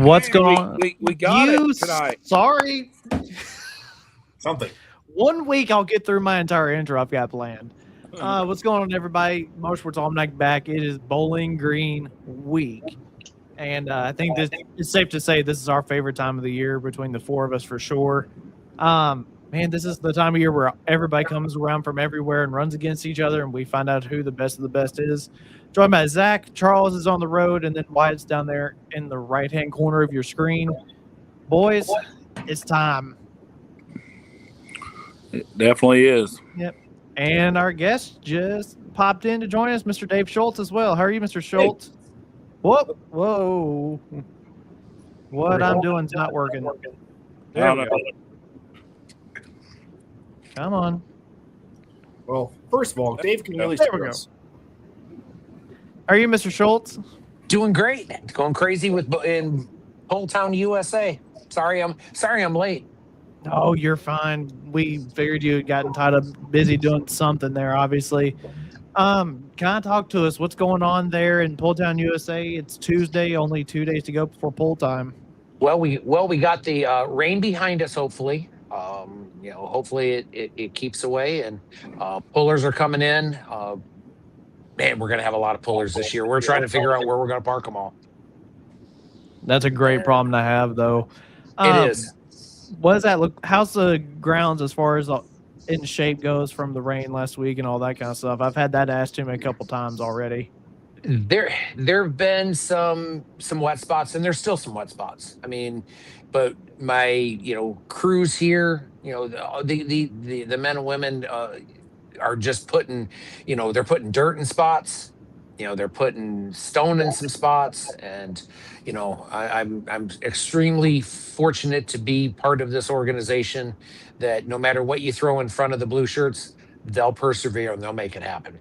What's Hey, going on? We got You it tonight. sorry. Something. 1 week I'll get through my entire intro I've got planned. What's going on, everybody? Motorsports Almanac back. It is Bowling Green week. And I think this it's safe to say this is our favorite time of the year between the four of us for sure. Man, this is the time of year where everybody comes around from everywhere and runs against each other, and we find out who the best of the best is. Joined by Zach, Charles is on the road, and then Wyatt's down there in the right-hand corner of your screen. Boys, it's time. It definitely is. Yep. And our guest just popped in to join us, Mr. Dave Schultz as well. How are you, Mr. Schultz? Hey. Whoa. What I'm doing is not working. There we go. Come on. Well, first of all, Dave can really There we go. How are you, Mr. Schultz? Doing great. Going crazy in Hometown, USA. Sorry I'm late. Oh, you're fine. We figured you had gotten tied up busy doing something there, obviously. Kind of talk to us. What's going on there in Pulltown, USA? It's Tuesday, only 2 days to go before pull time. Well, we got the rain behind us, hopefully. Hopefully it keeps away, and pullers are coming in. Man, we're going to have a lot of pullers this year. We're trying to figure out where we're going to park them all. That's a great problem to have, though. It is. What does that look? How's the grounds as far as in shape goes from the rain last week and all that kind of stuff? I've had that asked to me a couple times already. There have been some wet spots, and there's still some wet spots. I mean, but my crews here, the men and women are just putting, they're putting dirt in spots. They're putting stone in some spots, and I'm extremely fortunate to be part of this organization that no matter what you throw in front of the blue shirts, they'll persevere and they'll make it happen.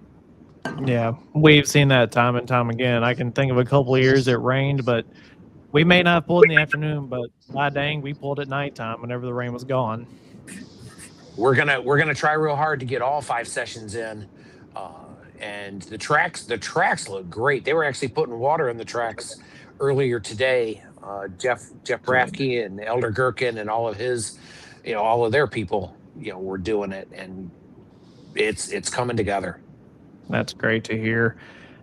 Yeah, we've seen that time and time again. I can think of a couple of years it rained, but we may not have pulled in the afternoon, but my dang, we pulled at nighttime whenever the rain was gone. We're gonna try real hard to get all 5 sessions in. And the tracks look great. They were actually putting water in the tracks earlier today. Jeff Rafke and Elder Gherkin and all of his, all of their people, were doing it, and it's coming together. That's great to hear.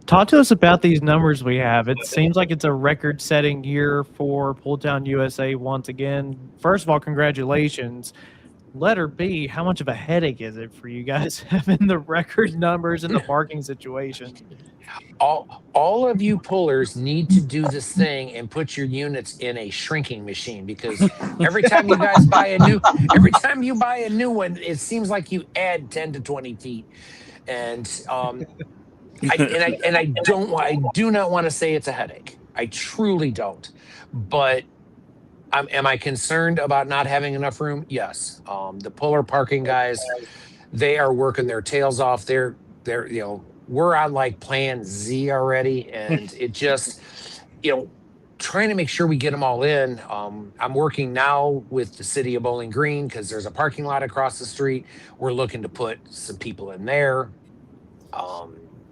Talk to us about these numbers we have. It seems like it's a record-setting year for Pulltown USA once again. First of all, congratulations. Letter B, how much of a headache is it for you guys having the record numbers and the parking situation? All of you pullers need to do this thing and put your units in a shrinking machine, because every time you buy a new one, it seems like you add 10 to 20 feet. And I do not want to say it's a headache. I truly don't. But am I concerned about not having enough room? Yes. The puller parking guys, they are working their tails off. They're we're on like plan Z already, and it just trying to make sure we get them all in. I'm working now with the city of Bowling Green because there's a parking lot across the street. We're looking to put some people in there.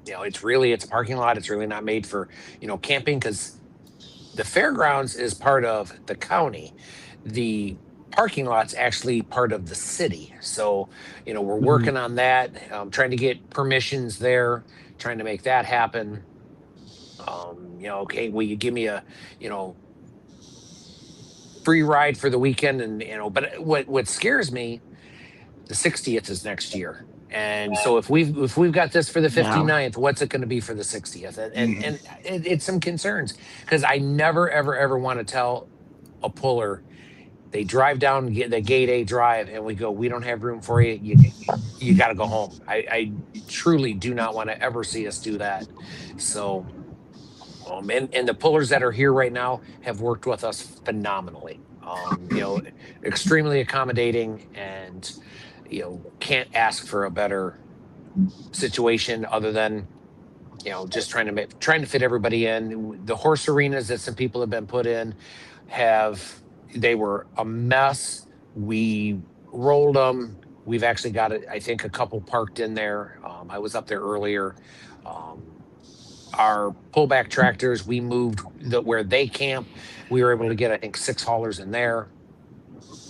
It's a parking lot. It's really not made for camping, because the fairgrounds is part of the county. The parking lot's actually part of the city. So, we're working on that, trying to get permissions there, trying to make that happen. Okay, will you give me a, free ride for the weekend? And, but what scares me, the 60th is next year. And so if we've got this for the 59th, what's it going to be for the 60th? And it's some concerns, because I never, ever want to tell a puller, they drive down the gate A drive and we go, we don't have room for you. You got to go home. I truly do not want to ever see us do that. So, and the pullers that are here right now have worked with us phenomenally. Extremely accommodating, and can't ask for a better situation other than just trying to fit everybody in. The horse arenas that some people have been put in they were a mess. We rolled them. We've actually got I think a couple parked in there. I was up there earlier. our pullback tractors, we moved where they camp. We were able to get, I think, 6 haulers in there.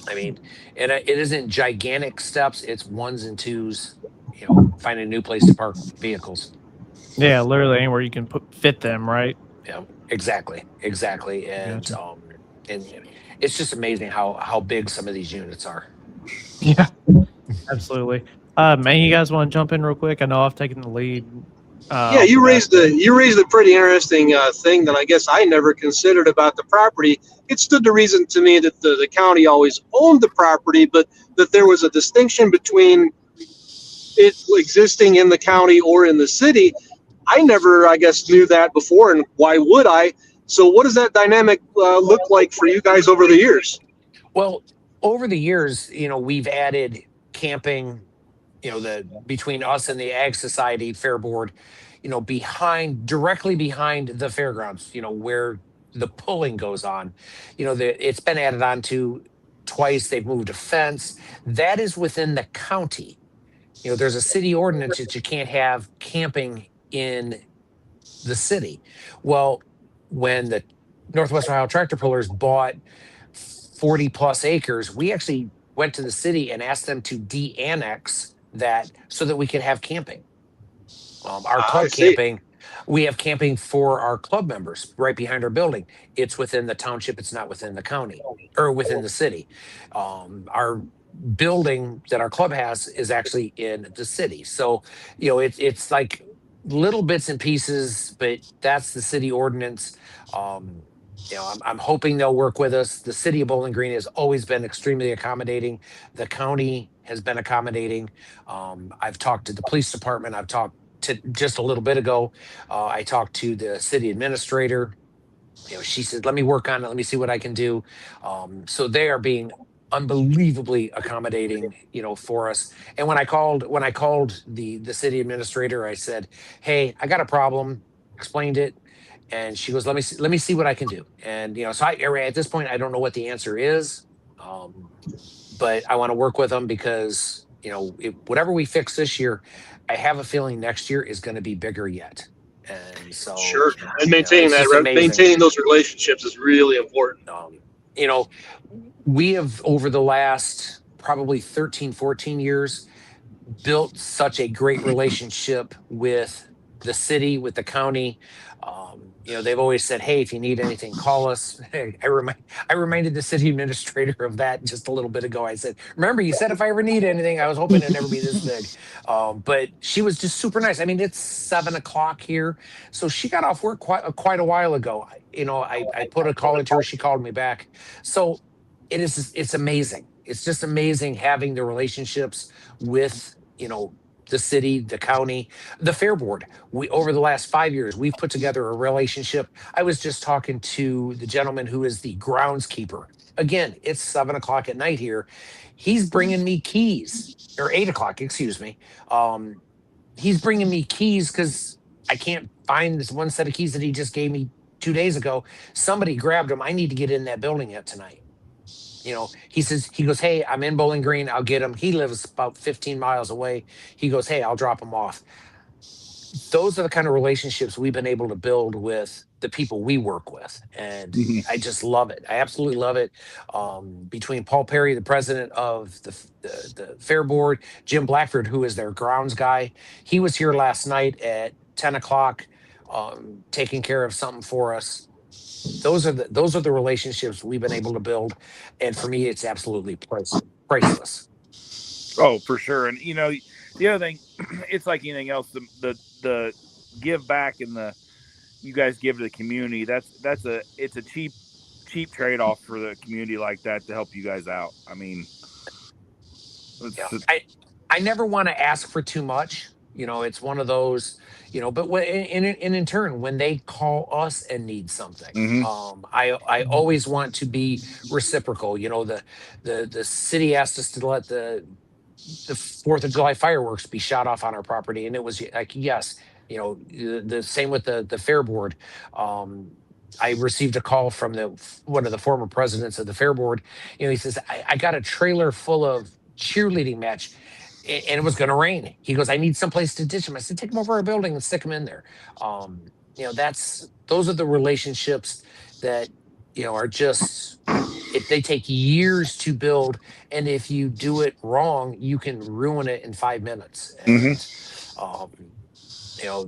I mean, and it isn't gigantic steps. It's ones and twos, finding a new place to park vehicles. Yeah, literally anywhere you can fit them, right? Yeah, exactly. And, Gotcha. and it's just amazing how big some of these units are. Yeah, absolutely. Man, you guys want to jump in real quick? I know I've taken the lead. Yeah, you raised a pretty interesting thing that I guess I never considered about the property. It stood to reason to me that the county always owned the property, but that there was a distinction between it existing in the county or in the city. I never, I guess, knew that before, and why would I? So what does that dynamic look like for you guys over the years? Well, over the years, we've added camping, between us and the Ag Society Fair Board, directly behind the fairgrounds, where the pulling goes on. It's been added on to twice. They've moved a fence. That is within the county. There's a city ordinance that you can't have camping in the city. Well, when the Northwest Ohio Tractor Pullers bought 40 plus acres, we actually went to the city and asked them to de-annex that so that we could have camping. Our club camping, we have camping for our club members right behind our building. It's within the township. It's not within the county or within the city. Our building that our club has is actually in the city. So, it's like little bits and pieces, but that's the city ordinance. I'm hoping they'll work with us. The city of Bowling Green has always been extremely accommodating. The county has been accommodating. I've talked to the police department. I've talked to just a little bit ago. I talked to the city administrator. She said, let me work on it. Let me see what I can do. So they are being unbelievably accommodating, for us. And when I called the city administrator, I said, hey, I got a problem, explained it. And she goes, let me see what I can do. And, so at this point, I don't know what the answer is. But I want to work with them because, whatever we fix this year, I have a feeling next year is going to be bigger yet. And so, sure. And maintaining maintaining those relationships is really important. We have, over the last probably 13, 14 years, built such a great relationship with the city, with the county. They've always said, hey, if you need anything, call us. I reminded the city administrator of that just a little bit ago. I said, remember, you said if I ever need anything, I was hoping it'd never be this big. But she was just super nice. I mean, it's 7:00 here. So she got off work quite a while ago. I put a call into her. She called me back. So it's amazing. It's just amazing having the relationships with, the city, the county, the fair board. Over the last 5 years, we've put together a relationship. I was just talking to the gentleman who is the groundskeeper. Again, it's 7:00 at night here. He's bringing me keys, or 8:00, excuse me. He's bringing me keys because I can't find this one set of keys that he just gave me 2 days ago. Somebody grabbed them. I need to get in that building yet tonight. He goes, hey, I'm in Bowling Green. I'll get him. He lives about 15 miles away. He goes, hey, I'll drop him off. Those are the kind of relationships we've been able to build with the people we work with. And I just love it. I absolutely love it. Between Paul Perry, the president of the fair board, Jim Blackford, who is their grounds guy. He was here last night at 10:00, taking care of something for us. Those are the relationships we've been able to build, and for me, it's absolutely priceless. Oh, for sure. And the other thing, it's like anything else. The give back and you guys give to the community. It's a cheap trade off for the community like that to help you guys out. I mean, I never want to ask for too much. It's one of those. But in turn, when they call us and need something, I always want to be reciprocal. The city asked us to let the 4th of July fireworks be shot off on our property, and it was like, yes, the same with the fair board. I received a call from one of the former presidents of the fair board. He says, I got a trailer full of cheerleading match. And it was going to rain. He goes, I need someplace to ditch them. I said, take them over our building and stick them in there. those are the relationships that are just, if they take years to build, and if you do it wrong, you can ruin it in 5 minutes. And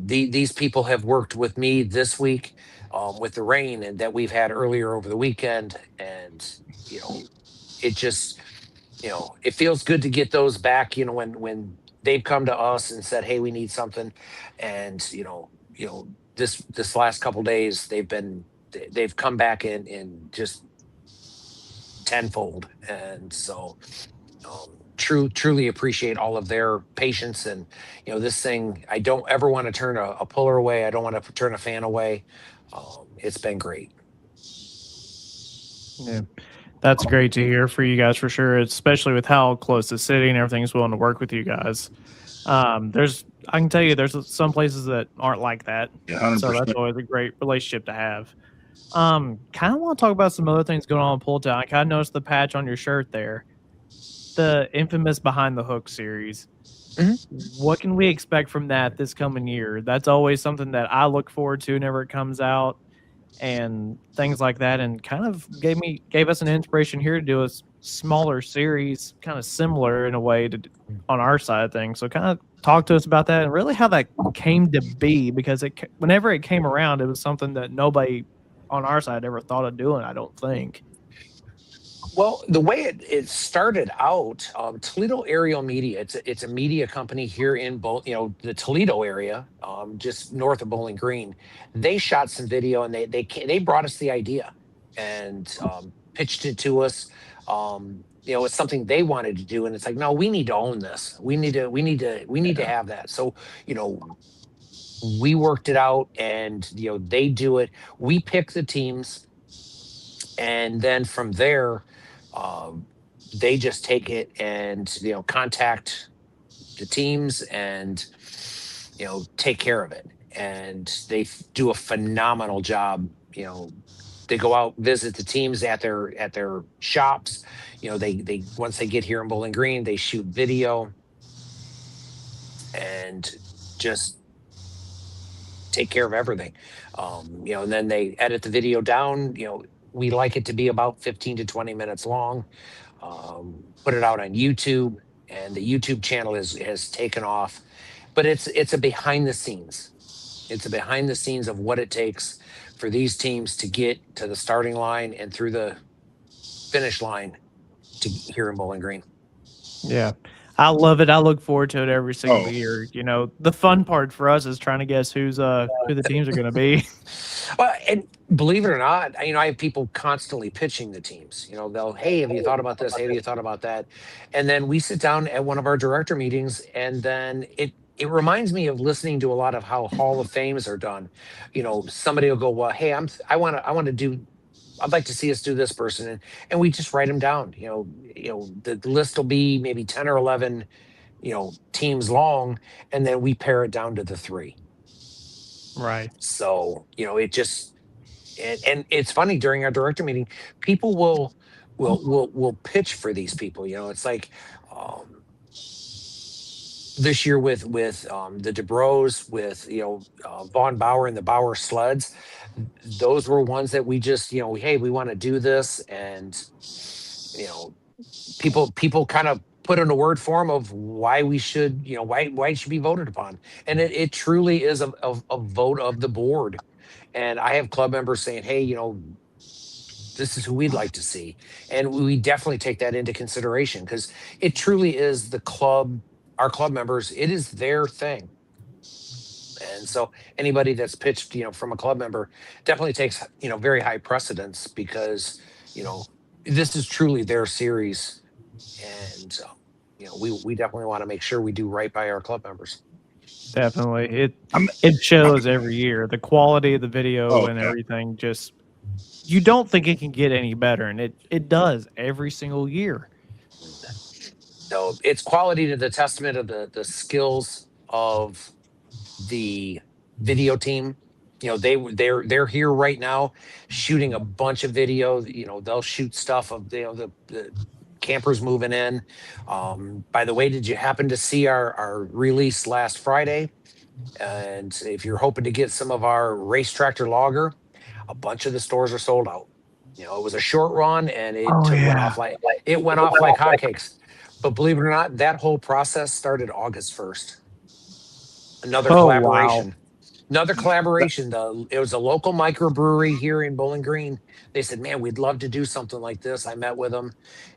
these people have worked with me this week, with the rain and that we've had earlier over the weekend, and it just it feels good to get those back. When they've come to us and said, hey, we need something, and this last couple days they've come back in just tenfold. And so truly appreciate all of their patience. And this thing, I don't ever want to turn a puller away. I don't want to turn a fan away. It's been great. Yeah, that's great to hear for you guys for sure, especially with how close the city and everything's willing to work with you guys. I can tell you there's some places that aren't like that. Yeah, So 100%. that's always a great relationship to have. Kind of want to talk about some other things going on in Pull Town. I kind of noticed the patch on your shirt there, the infamous Behind the Hook series. What can we expect from that this coming year? That's always something that I look forward to whenever it comes out, and things like that, and kind of gave us an inspiration here to do a smaller series, kind of similar in a way to on our side of things. So kind of talk to us about that and really how that came to be, because whenever it came around, it was something that nobody on our side ever thought of doing, I don't think. Well, the way it started out, Toledo Aerial Media, it's a media company here in the Toledo area, just north of Bowling Green. They shot some video, and they brought us the idea and pitched it to us. It's something they wanted to do, and it's like, no, we need to own this. We need to have that. So we worked it out, and they do it. We pick the teams, and then from there, they just take it and contact the teams and take care of it, and they do a phenomenal job. They go out, visit the teams at their shops. They once they get here in Bowling Green, they shoot video and just take care of everything. And then they edit the video down. We like it to be about 15 to 20 minutes long. Put it out on YouTube, and the YouTube channel has taken off. But it's a behind the scenes. It's a behind the scenes of what it takes for these teams to get to the starting line and through the finish line to here in Bowling Green. Yeah, I love it. I look forward to it every single year. The fun part for us is trying to guess who the teams are going to be. Well, and believe it or not, I have people constantly pitching the teams. They'll, hey, have you thought about this? Hey, have you thought about that? And then we sit down at one of our director meetings, and then it reminds me of listening to a lot of how Hall of Fames are done. Somebody will go, well, hey, I'd like to see us do this person, and we just write them down. The list will be maybe 10 or 11, teams long, and then we pare it down to the 3. Right. So it just, and it's funny, during our director meeting, people will pitch for these people. It's like this year with the DeBros, with Von Bauer and the Bauer Sleds. Those were ones that we just hey, we want to do this, and people kind of put in a word form of why we should why it should be voted upon, and it truly is a vote of the board. And I have club members saying, hey, this is who we'd like to see, and we definitely take that into consideration, because it truly is our club members, it is their thing. And so anybody that's pitched, from a club member definitely takes, very high precedence, because, this is truly their series. And, we definitely want to make sure we do right by our club members. Definitely. It shows every year, the quality of the video and everything. Just, you don't think it can get any better. And it does every single year. So it's quality to the testament of the skills of the video team. They're here right now shooting a bunch of video. They'll shoot stuff of the campers moving in. By the way, did you happen to see our release last Friday? And if you're hoping to get some of our race tractor lager, a bunch of the stores are sold out. It was a short run, and went off like hotcakes. But believe it or not, that whole process started August 1st. Another Oh, collaboration. wow. Another collaboration. It was a local microbrewery here in Bowling Green. They said, "Man, we'd love to do something like this." I met with them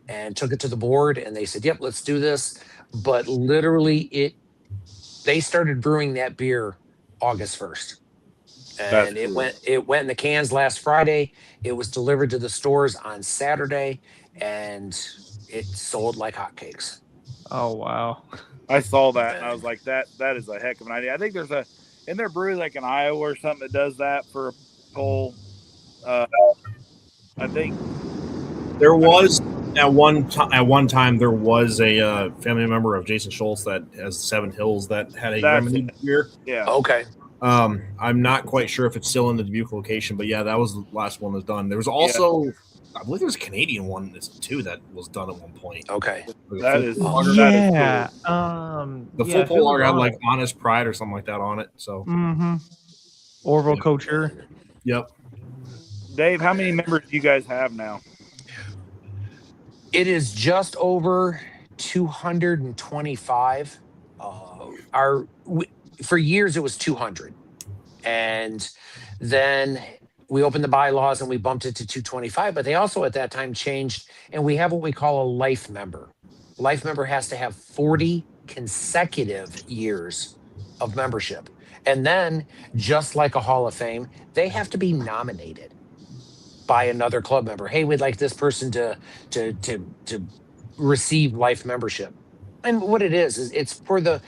and took it to the board, and they said, "Yep, let's do this." But literally, they started brewing that beer August 1st. And it went in the cans last Friday. It was delivered to the stores on Saturday, and it sold like hotcakes. Oh, wow. I saw that and I was like, that is a heck of an idea. I think there's in there brewery like in Iowa or something that does that for a whole. I think There was at one time there was a family member of Jason Schultz that has Seven Hills that had a remedy beer. Yeah. Okay. I'm not quite sure if it's still in the Dubuque location, but yeah, that was the last one that's done. There was also, I believe there was a Canadian one too that was done at one point. Okay. That is Yeah. The full pole lager had like Honest Pride or something like that on it. So Orville Culture. Yep. Dave, how many members do you guys have now? It is just over 225. For years it was 200, and then we opened the bylaws and we bumped it to 225. But they also at that time changed, and we have what we call a life member. Life member has to have 40 consecutive years of membership, and then just like a Hall of Fame, they have to be nominated by another club member. Hey, we'd like this person to receive life membership. And what it is it's for the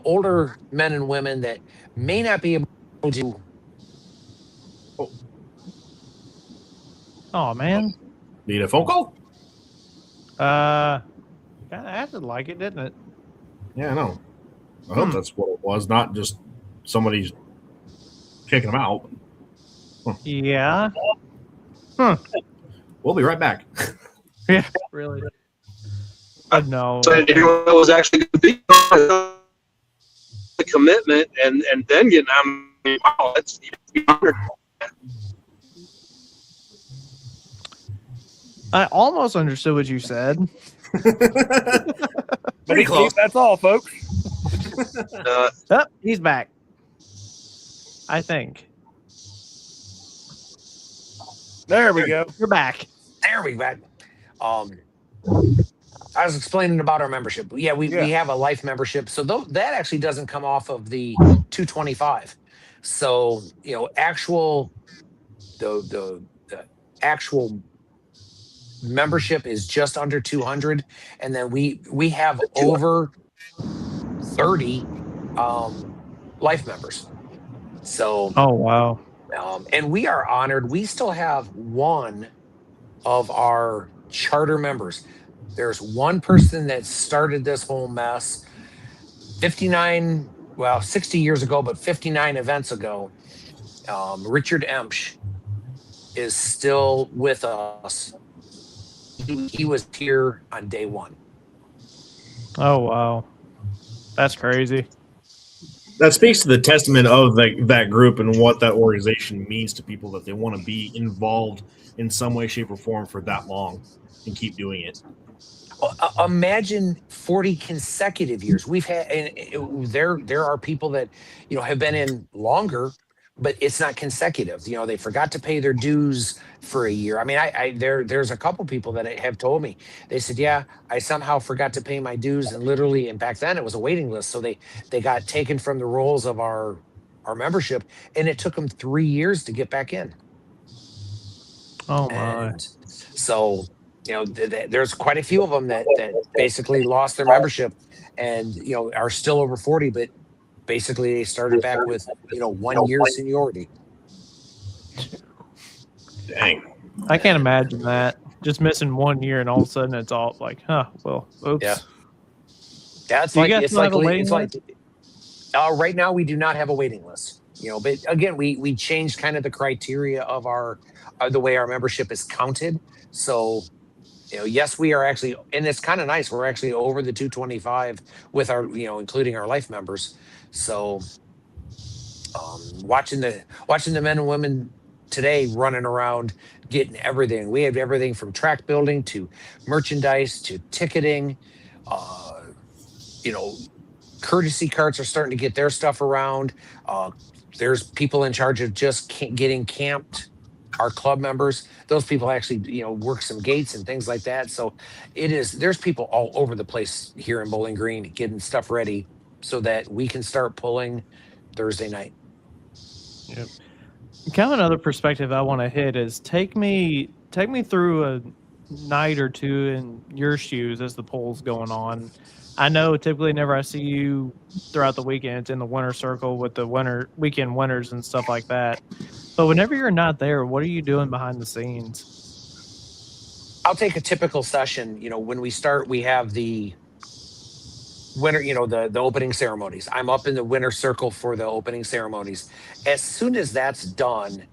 older men and women that may not be able to. Oh, man. Need a phone call? Kind of acted like it, didn't it? Yeah, I know. I hope that's what it was, not just somebody's kicking them out. Yeah. We'll be right back. Yeah, really. No. So I didn't know what was actually going to be the commitment, and then getting wow, that's I almost understood what you said. Pretty close. That's all, folks. Oh, he's back. I think. There we go. You're back. There we go. I was explaining about our membership. Yeah, we have a life membership. So that actually doesn't come off of the 225. So, the actual membership is just under 200. And then we have over 30 life members. So, oh, wow. And we are honored. We still have one of our charter members. There's one person that started this whole mess 60 years ago, but 59 events ago. Richard Emsch is still with us. He was here on day one. Oh, wow. That's crazy. That speaks to the testament of that group and what that organization means to people, that they want to be involved in some way, shape, or form for that long and keep doing it. Imagine 40 consecutive years. We've had, and there are people that have been in longer, but it's not consecutive. They forgot to pay their dues for a year. I mean, there's a couple people that have told me. They said, "Yeah, I somehow forgot to pay my dues," and literally, and back then it was a waiting list, so they got taken from the rolls of our membership, and it took them 3 years to get back in. Oh my! And so. There's quite a few of them that basically lost their membership and, are still over 40, but basically they started back with, 1 year seniority. Dang. I can't imagine that. Just missing 1 year and all of a sudden it's all like, oops. Yeah, it's right now we do not have a waiting list, but again, we changed kind of the criteria of the way our membership is counted. So, Yes, we are actually, and it's kind of nice. We're actually over the 225 with our, including our life members. So watching the men and women today running around getting everything. We have everything from track building to merchandise to ticketing. Uh, you know, Courtesy carts are starting to get their stuff around. There's people in charge of just getting camped. Our club members, those people actually, work some gates and things like that. So there's people all over the place here in Bowling Green getting stuff ready so that we can start pulling Thursday night. Yep. Kind of another perspective I want to hit is take me through a night or two in your shoes as the poll's going on. I know typically whenever I see you throughout the weekend, it's in the winter circle with the weekend winners and stuff like that. But whenever you're not there, what are you doing behind the scenes? I'll take a typical session. When we start, we have the winter, the opening ceremonies. I'm up in the winter circle for the opening ceremonies. As soon as that's done,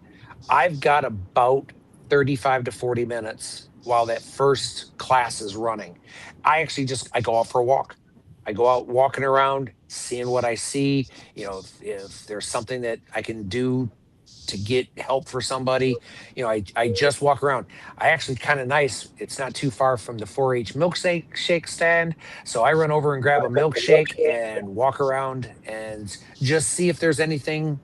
I've got about 35 to 40 minutes while that first class is running. I go out for a walk. I go out walking around, seeing what I see. If there's something that I can do to get help for somebody, I just walk around. I actually kind of nice. It's not too far from the 4-H milkshake stand. So I run over and grab a milkshake and walk around and just see if there's anything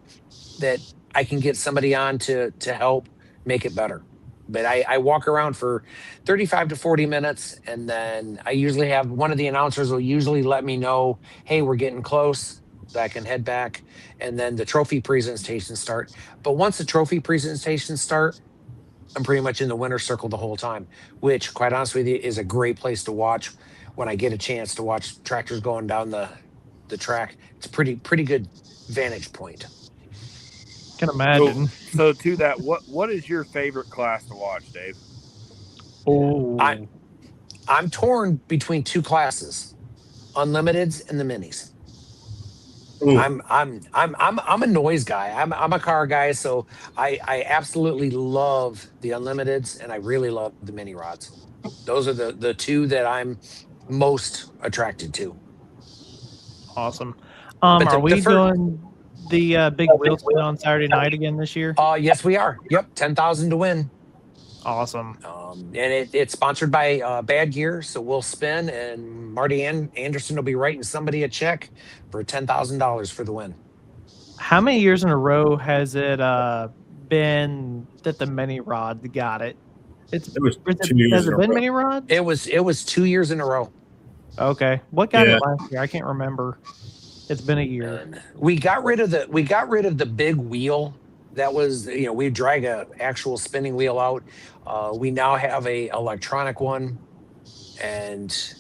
that I can get somebody on to help make it better. But I walk around for 35 to 40 minutes, and then I usually have one of the announcers will usually let me know, hey, we're getting close, so I can head back. And then the trophy presentations start. But once the trophy presentations start, I'm pretty much in the winner's circle the whole time, which, quite honestly with you, is a great place to watch when I get a chance to watch tractors going down the track. It's a pretty good vantage point. Can imagine. So to that, what is your favorite class to watch, Dave? Oh, I'm torn between two classes, Unlimiteds and the Minis. Ooh. I'm a noise guy. I'm a car guy, so I absolutely love the Unlimiteds and I really love the mini rods. Those are the two that I'm most attracted to. awesome. But Are we doing the big wheel spin on Saturday night again this year? Yes, we are. Yep, 10,000 to win. Awesome. And it's sponsored by Bad Gear, so we'll spin, and Marty Anderson will be writing somebody a check for $10,000 for the win. How many years in a row has it been that the mini rod got it? It was 2 years Has in it a been row. mini rods? It was 2 years in a row. Okay. What got Yeah. it last year? I can't remember. It's been a year. And we got rid of the big wheel. That was, we drag a actual spinning wheel out. We now have a electronic one, and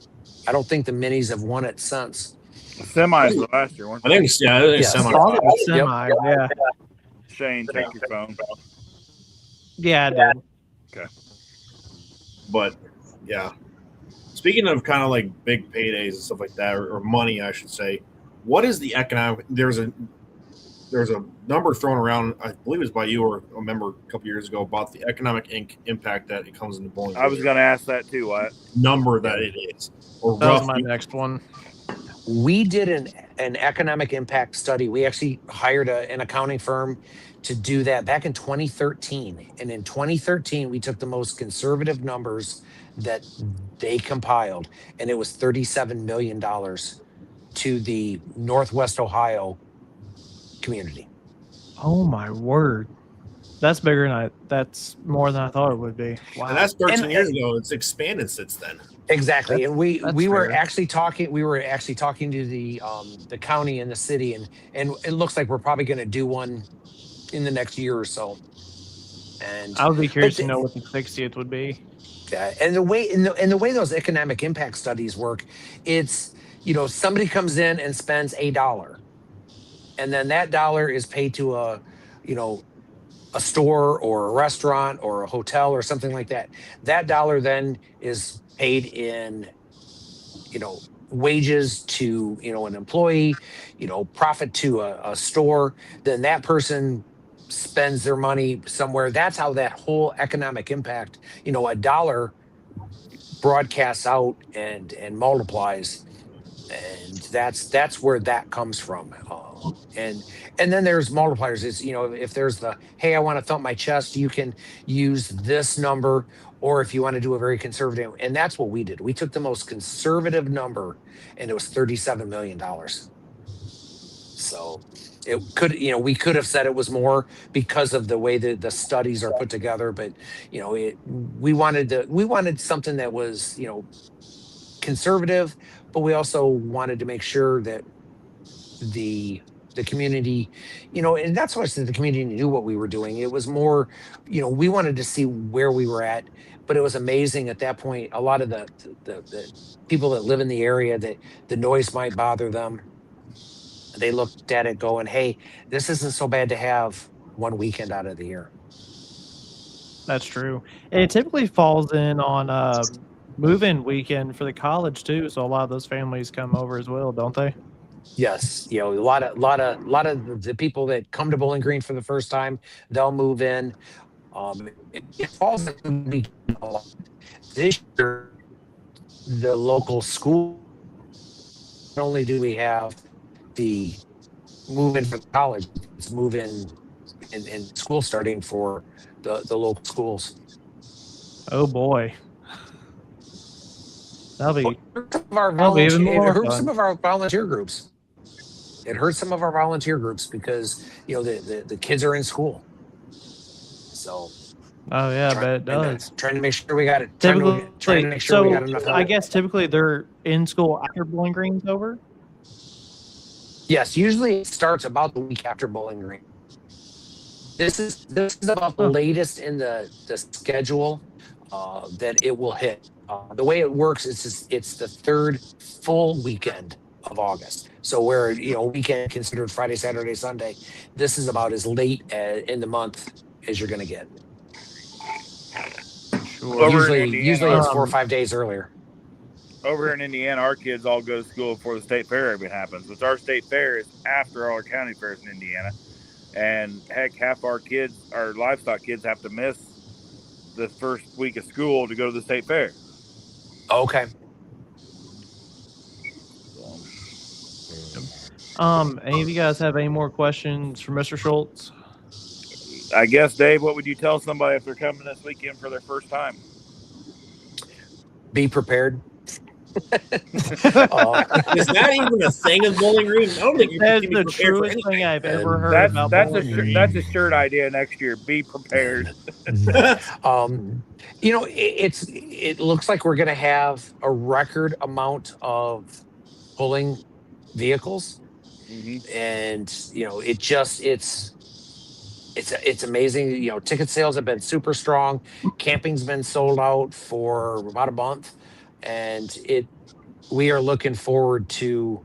I don't think the minis have won it since. Semis were last year, weren't I they? think Yes. semi. I thought it was semi. Yeah. Shane, take your phone. Yeah, I did. But yeah, speaking of kind of like big paydays and stuff like that, or money, I should say, what is the economic? There's a number thrown around. I believe it was by you or a member a couple years ago about the economic impact that it comes into bowling. I was going to ask that too. What number that it is, or That was my roughly. next one. We did an economic impact study. We actually hired an accounting firm to do that back in 2013. And in 2013, we took the most conservative numbers that they compiled, and it was $37 million to the Northwest Ohio community. Oh my word. That's bigger than that's more than I thought it would be. Wow. And that's 13 And- years ago. It's expanded since then. Exactly. And we that's were fair. actually talking to the county and the city, and it looks like we're probably going to do one in the next year or so. And I would be curious but to know what the 60th would be. and the way those economic impact studies work, it's somebody comes in and spends $1, and then that dollar is paid to a store or a restaurant or a hotel or something like that. That dollar then is paid in wages to an employee, profit to a store. Then that person spends their money somewhere. That's how that whole economic impact, $1 broadcasts out and multiplies, and that's where that comes from. And then there's multipliers. Is, if there's the, hey, I want to thump my chest, you can use this number, or if you want to do a very conservative, and that's what we did. We took the most conservative number, and it was $37 million. So it could, we could have said it was more because of the way that the studies are put together, but we wanted something that was, conservative, but we also wanted to make sure that the community, and that's why I said the community knew what we were doing. It was more, we wanted to see where we were at, but it was amazing at that point. A lot of the people that live in the area, that the noise might bother them, they looked at it going, hey, this isn't so bad to have one weekend out of the year. That's true. And it typically falls in on move-in weekend for the college too, so a lot of those families come over as well, don't they? Yes, a lot of the people that come to Bowling Green for the first time, they'll move in. It falls in the weekend a lot. This year, the local school, not only do we have the move in for the college, it's move in and school starting for the local schools. Oh boy. That'll be It hurts some of our volunteer groups. It hurts some of our volunteer groups because the kids are in school. So oh yeah, I bet it does. Trying to make sure we got it. Typically, Trying to make sure we got enough. I guess typically they're in school after Bowling Green's over. Yes, usually it starts about the week after Bowling Green. This is about the latest in the schedule that it will hit. The way it works is it's the third full weekend of August. So where weekend considered Friday, Saturday, Sunday, this is about as late in the month as you're going to get. Sure. Usually it's 4 or 5 days earlier. Over in Indiana, our kids all go to school before the state fair even happens. Which our state fair is after all our county fairs in Indiana. And heck, half our livestock kids have to miss the first week of school to go to the state fair. Okay. Any of you guys have any more questions for Mr. Schultz? I guess, Dave, what would you tell somebody if they're coming this weekend for their first time? Be prepared. Is that even a thing in Bowling Green? I don't think you That's can be the prepared for truest anything. thing I've ever heard about Bowling Green. That's a shirt idea next year. Be prepared. It looks like we're going to have a record amount of pulling vehicles, and it's amazing. Ticket sales have been super strong. Camping's been sold out for about a month, and we are looking forward to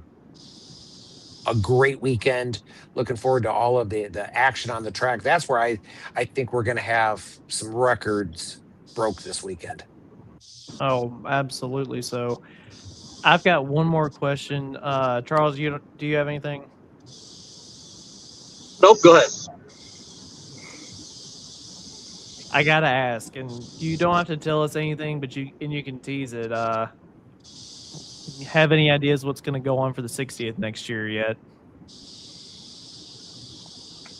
a great weekend. Looking forward to all of the action on the track. That's where I think we're going to have some records broke this weekend. Oh, absolutely. So I've got one more question. Charles, do you have anything? Nope, go ahead. I gotta ask, and you don't have to tell us anything, but you can tease it. Have any ideas what's going to go on for the 60th next year yet?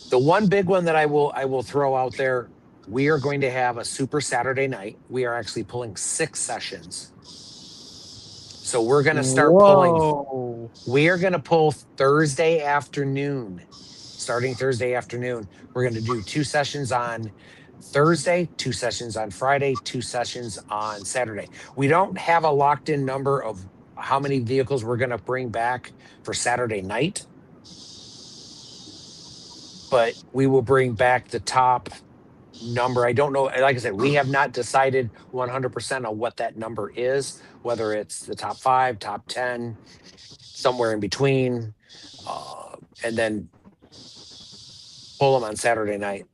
The one big one that I will throw out there, we are going to have a Super Saturday night. We are actually pulling 6 sessions. So we're going to start pulling. We are going to pull Thursday afternoon. Starting Thursday afternoon, we're going to do 2 sessions on Thursday, 2 sessions on Friday, 2 sessions on Saturday. We don't have a locked in number of how many vehicles we're going to bring back for Saturday night, but we will bring back the top number. I don't know. Like I said, we have not decided 100% on what that number is, whether it's the top 5, top 10, somewhere in between, and then pull them on Saturday night.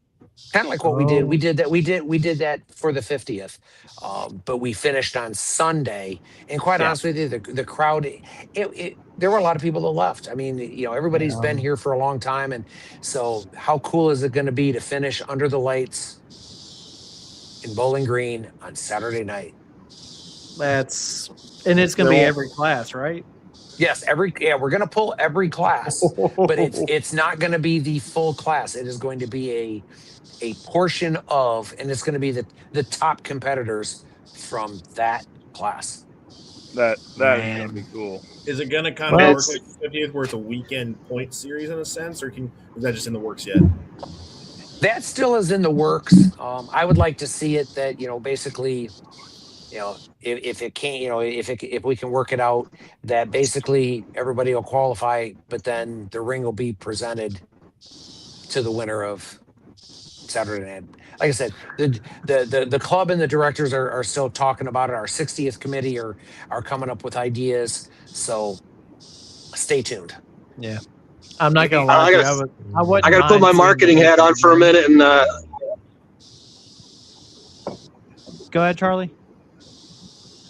Kind of like what we did. We did that for the 50th, but we finished on Sunday. And quite honestly with you, the crowd, there were a lot of people that left. I mean, everybody's been here for a long time, and so how cool is it going to be to finish under the lights in Bowling Green on Saturday night? And it's going to be every class, right? Yes, we're going to pull every class, but it's not going to be the full class. It is going to be a portion of, and it's going to be the top competitors from that class. That is going to be cool. Is it going to kind of work like the 50th, where it's a weekend point series in a sense, or is that just in the works yet? That still is in the works. I would like to see it that, basically, if it can't, if we can work it out, that basically everybody will qualify, but then the ring will be presented to the winner of Saturday night. Like I said, the club and the directors are still talking about it. Our 60th committee are coming up with ideas. So stay tuned. Yeah. I'm not gonna lie. I got to put my marketing hat on for a minute and. Go ahead, Charlie.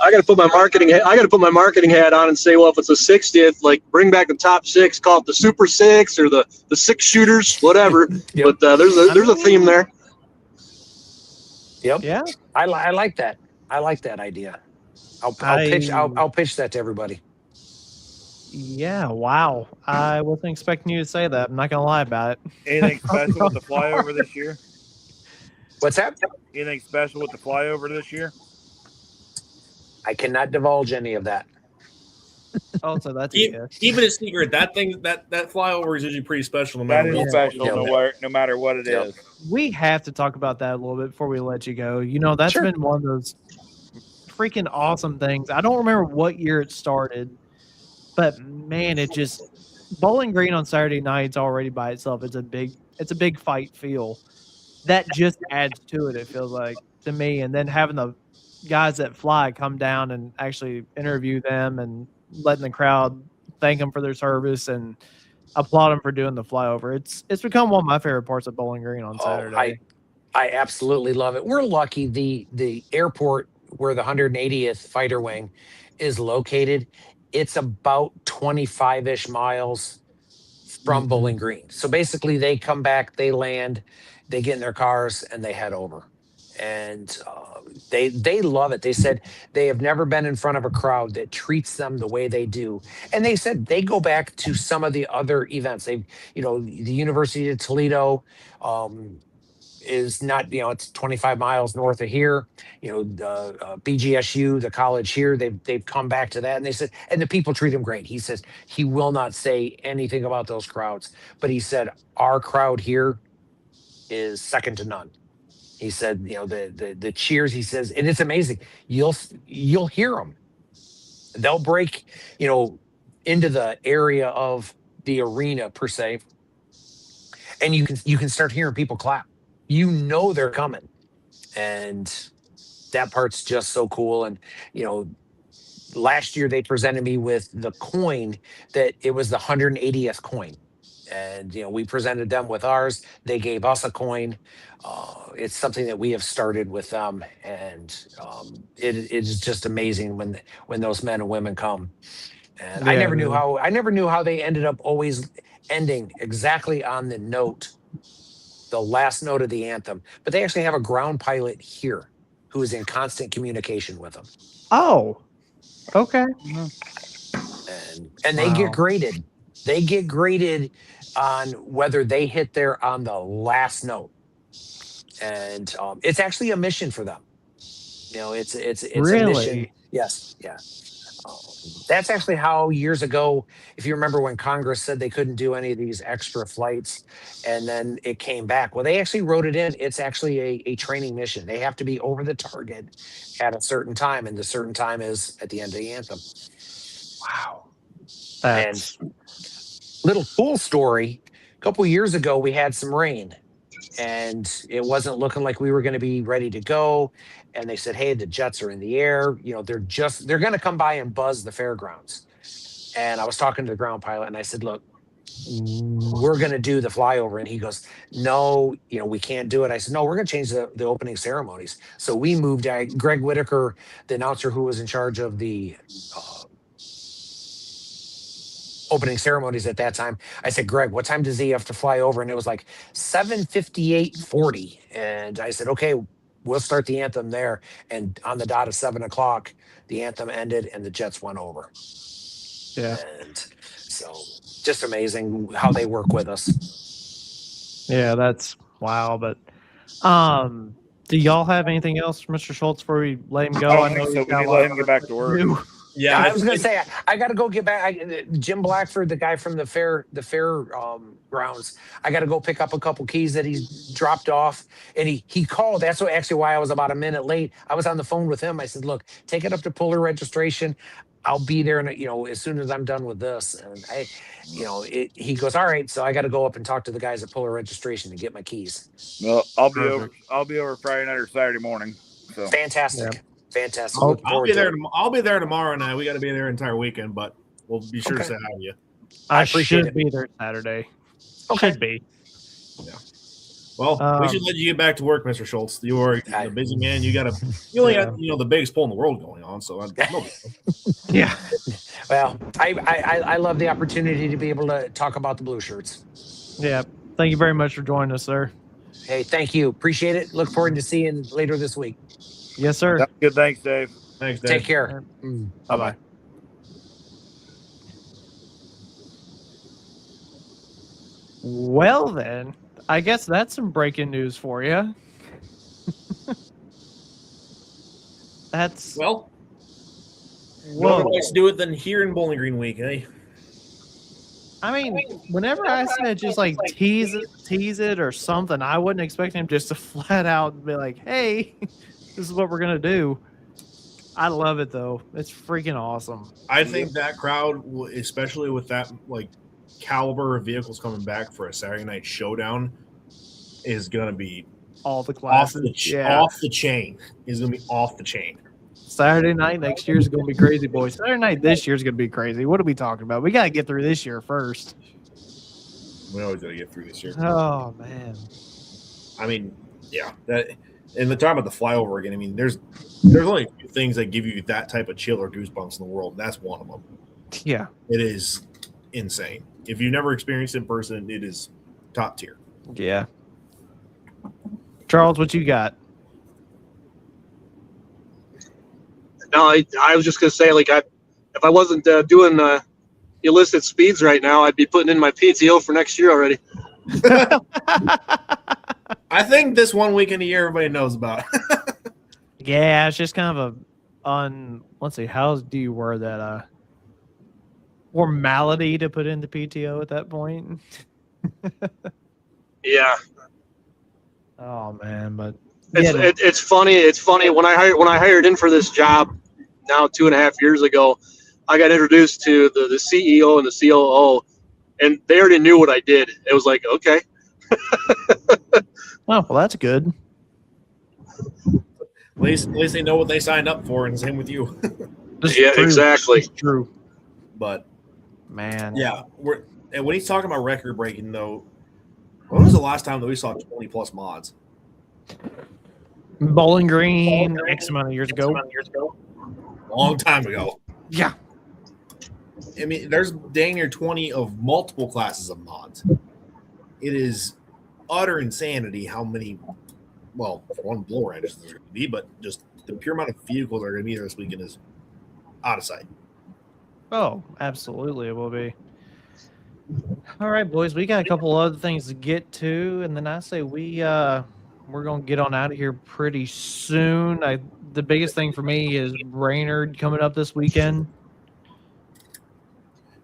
I got to put my marketing hat on and say, well, if it's a 60th, like bring back the top 6, call it the Super 6 or the 6 shooters, whatever. Yep. But there's a theme there. Yep. Yeah. I like that. I like that idea. I'll pitch that to everybody. Yeah, wow. I wasn't expecting you to say that. I'm not going to lie about it. Anything special with the flyover this year? What's that? Anything special with the flyover this year? I cannot divulge any of that. Oh, so that's even a secret. That thing, that flyover is usually pretty special. That is special, no matter what it is. We have to talk about that a little bit before we let you go. That's been one of those freaking awesome things. I don't remember what year it started, but man, Bowling Green on Saturday nights already by itself. It's a big fight feel. That just adds to it. It feels like to me, and then having the guys that fly come down and actually interview them and letting the crowd thank them for their service and applaud them for doing the flyover. It's become one of my favorite parts of Bowling Green on Saturday. I absolutely love it. We're lucky the airport where the 180th Fighter Wing is located, it's about 25-ish miles from Bowling Green. So basically they come back, they land, they get in their cars, and they head over. And they love it. They said they have never been in front of a crowd that treats them the way they do. And they said they go back to some of the other events. The University of Toledo is not, it's 25 miles north of here. The BGSU, the college here, they've come back to that. And they said, and the people treat him great. He says he will not say anything about those crowds, but he said our crowd here is second to none. He said, the cheers, he says, and it's amazing. You'll hear them. They'll break, into the area of the arena per se. And you can start hearing people clap. They're coming. And that part's just so cool. And, last year they presented me with the coin that it was the 180th coin. And, we presented them with ours. They gave us a coin. It's something that we have started with them. And it is just amazing when those men and women come. And I never knew how they ended up always ending exactly on the last note of the anthem. But they actually have a ground pilot here who is in constant communication with them. Oh, okay. And they get graded. They get graded on whether they hit there on the last note. And it's actually a mission for them. It's really? a mission. Yes. Yeah. That's actually how years ago, if you remember when Congress said they couldn't do any of these extra flights and then it came back. Well, they actually wrote it in. It's actually a training mission. They have to be over the target at a certain time. And the certain time is at the end of the anthem. Wow. And little cool story. A couple years ago, we had some rain and it wasn't looking like we were going to be ready to go. And they said, hey, the jets are in the air. They're going to come by and buzz the fairgrounds. And I was talking to the ground pilot and I said, look, we're going to do the flyover. And he goes, no, we can't do it. I said, no, we're going to change the opening ceremonies. So we moved. Greg Whitaker, the announcer who was in charge of the opening ceremonies at that time, I said, Greg, what time does he have to fly over? And it was like 7:58:40. And I said, okay, we'll start the anthem there. And on the dot of 7:00, the anthem ended and the Jets went over. Yeah. And so just amazing how they work with us. Yeah, that's wow. But do y'all have anything else for Mr. Schultz before we let him go? I don't think so. he's We got need a to lot let him get back to work. do. Yeah, I was going to say, I got to go get back. Jim Blackford, the guy from the fair grounds, I got to go pick up a couple keys that he's dropped off. And he called. That's actually why I was about a minute late. I was on the phone with him. I said, look, take it up to Puller registration. I'll be there, and as soon as I'm done with this. And he goes, all right. So I got to go up and talk to the guys at Puller registration to get my keys. Well, I'll be over Friday night or Saturday morning. So Fantastic. Yeah. Fantastic. I'll be there. I'll be there tomorrow night. We got to be there the entire weekend, but we'll be sure to say hi to you. I appreciate should it. be there Saturday. Okay. Should be. Yeah. Well, we should let you get back to work, Mr. Schultz. You are a busy man. You only got the biggest pull in the world going on. So Yeah. Well, I love the opportunity to be able to talk about the blue shirts. Yeah. Thank you very much for joining us, sir. Hey, thank you. Appreciate it. Look forward to seeing you later this week. Yes, sir. that's good. Thanks, Dave. thanks, Dave. Take care. Bye-bye. Well, then, I guess that's some breaking news for you. That's Well, whoa. no other place to do it than here in Bowling Green Week, eh? I mean, whenever I said just like tease it or something, I wasn't expecting him just to flat out be like, "Hey, this is what we're gonna do." I love it though; it's freaking awesome. I think that crowd, especially with that caliber of vehicles coming back for a Saturday night showdown, is going to be All the off classes, off the chain. Is going to be off the chain. Saturday night next year is going to be crazy, boys. Saturday night this year is going to be crazy. What are we talking about? We got to get through this year first. We always got to get through this year. Oh man. I mean, yeah. That, and the talking about the flyover again. I mean, there's only a few things that give you that type of chill or goosebumps in the world. That's one of them. Yeah. It is insane. If you've never experienced it in person, it is top tier. Yeah. Charles, what you got? No, I was just gonna say, like, if I wasn't doing illicit speeds right now, I'd be putting in my PTO for next year already. I think this one weekend a year everybody knows about. Yeah, it's just kind of let's see, how do you word that? Formality to put into PTO at that point. Yeah. Oh man, but It's funny. It's funny when I hired in for this job now 2.5 years ago, I got introduced to the CEO and the COO, and they already knew what I did. It was like, okay. Oh, well, that's good. At least they know what they signed up for, and same with you. Yeah, exactly. It's true. But Man. yeah, and when he's talking about record breaking though, when was the last time that we saw 20 plus mods? Bowling Green X amount of years ago. Long time ago. Yeah. I mean, there's dang near 20 of multiple classes of mods. It is utter insanity how many, well, one blower engines there's going to be, but just the pure amount of vehicles that are going to be there this weekend is out of sight. Oh, absolutely it will be. All right, boys, we got a couple other things to get to, and then I say we're gonna get on out of here pretty soon. The biggest thing for me is Brainerd coming up this weekend.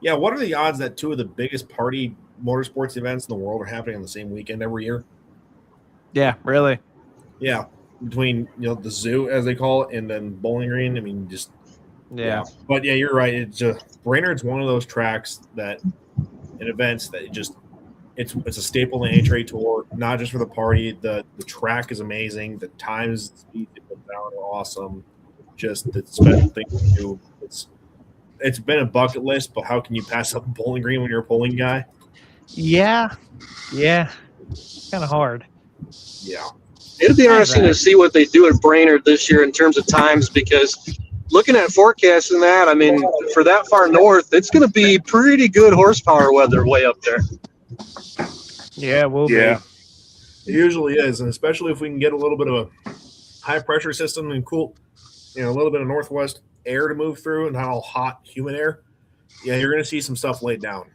Yeah, what are the odds that two of the biggest party motorsports events in the world are happening on the same weekend every year? Yeah, really. Yeah, between the zoo as they call it and then Bowling Green. I mean, just Yeah. But yeah, you're right. It's just Brainerd's one of those tracks that in events that it's a staple in the A-Trade Tour, not just for the party. The track is amazing. The times, the speed they put down are awesome. Just the special thing to do. It's been a bucket list, but how can you pass up Bowling Green when you're a bowling guy? Yeah. Kind of hard. Yeah. It'll be interesting to see what they do at Brainerd this year in terms of times, because looking at forecasts and that, I mean, for that far north, it's going to be pretty good horsepower weather way up there. Yeah, we'll be. It usually is, and especially if we can get a little bit of high pressure system and cool, a little bit of northwest air to move through and not all hot, humid air, yeah, you're going to see some stuff laid down.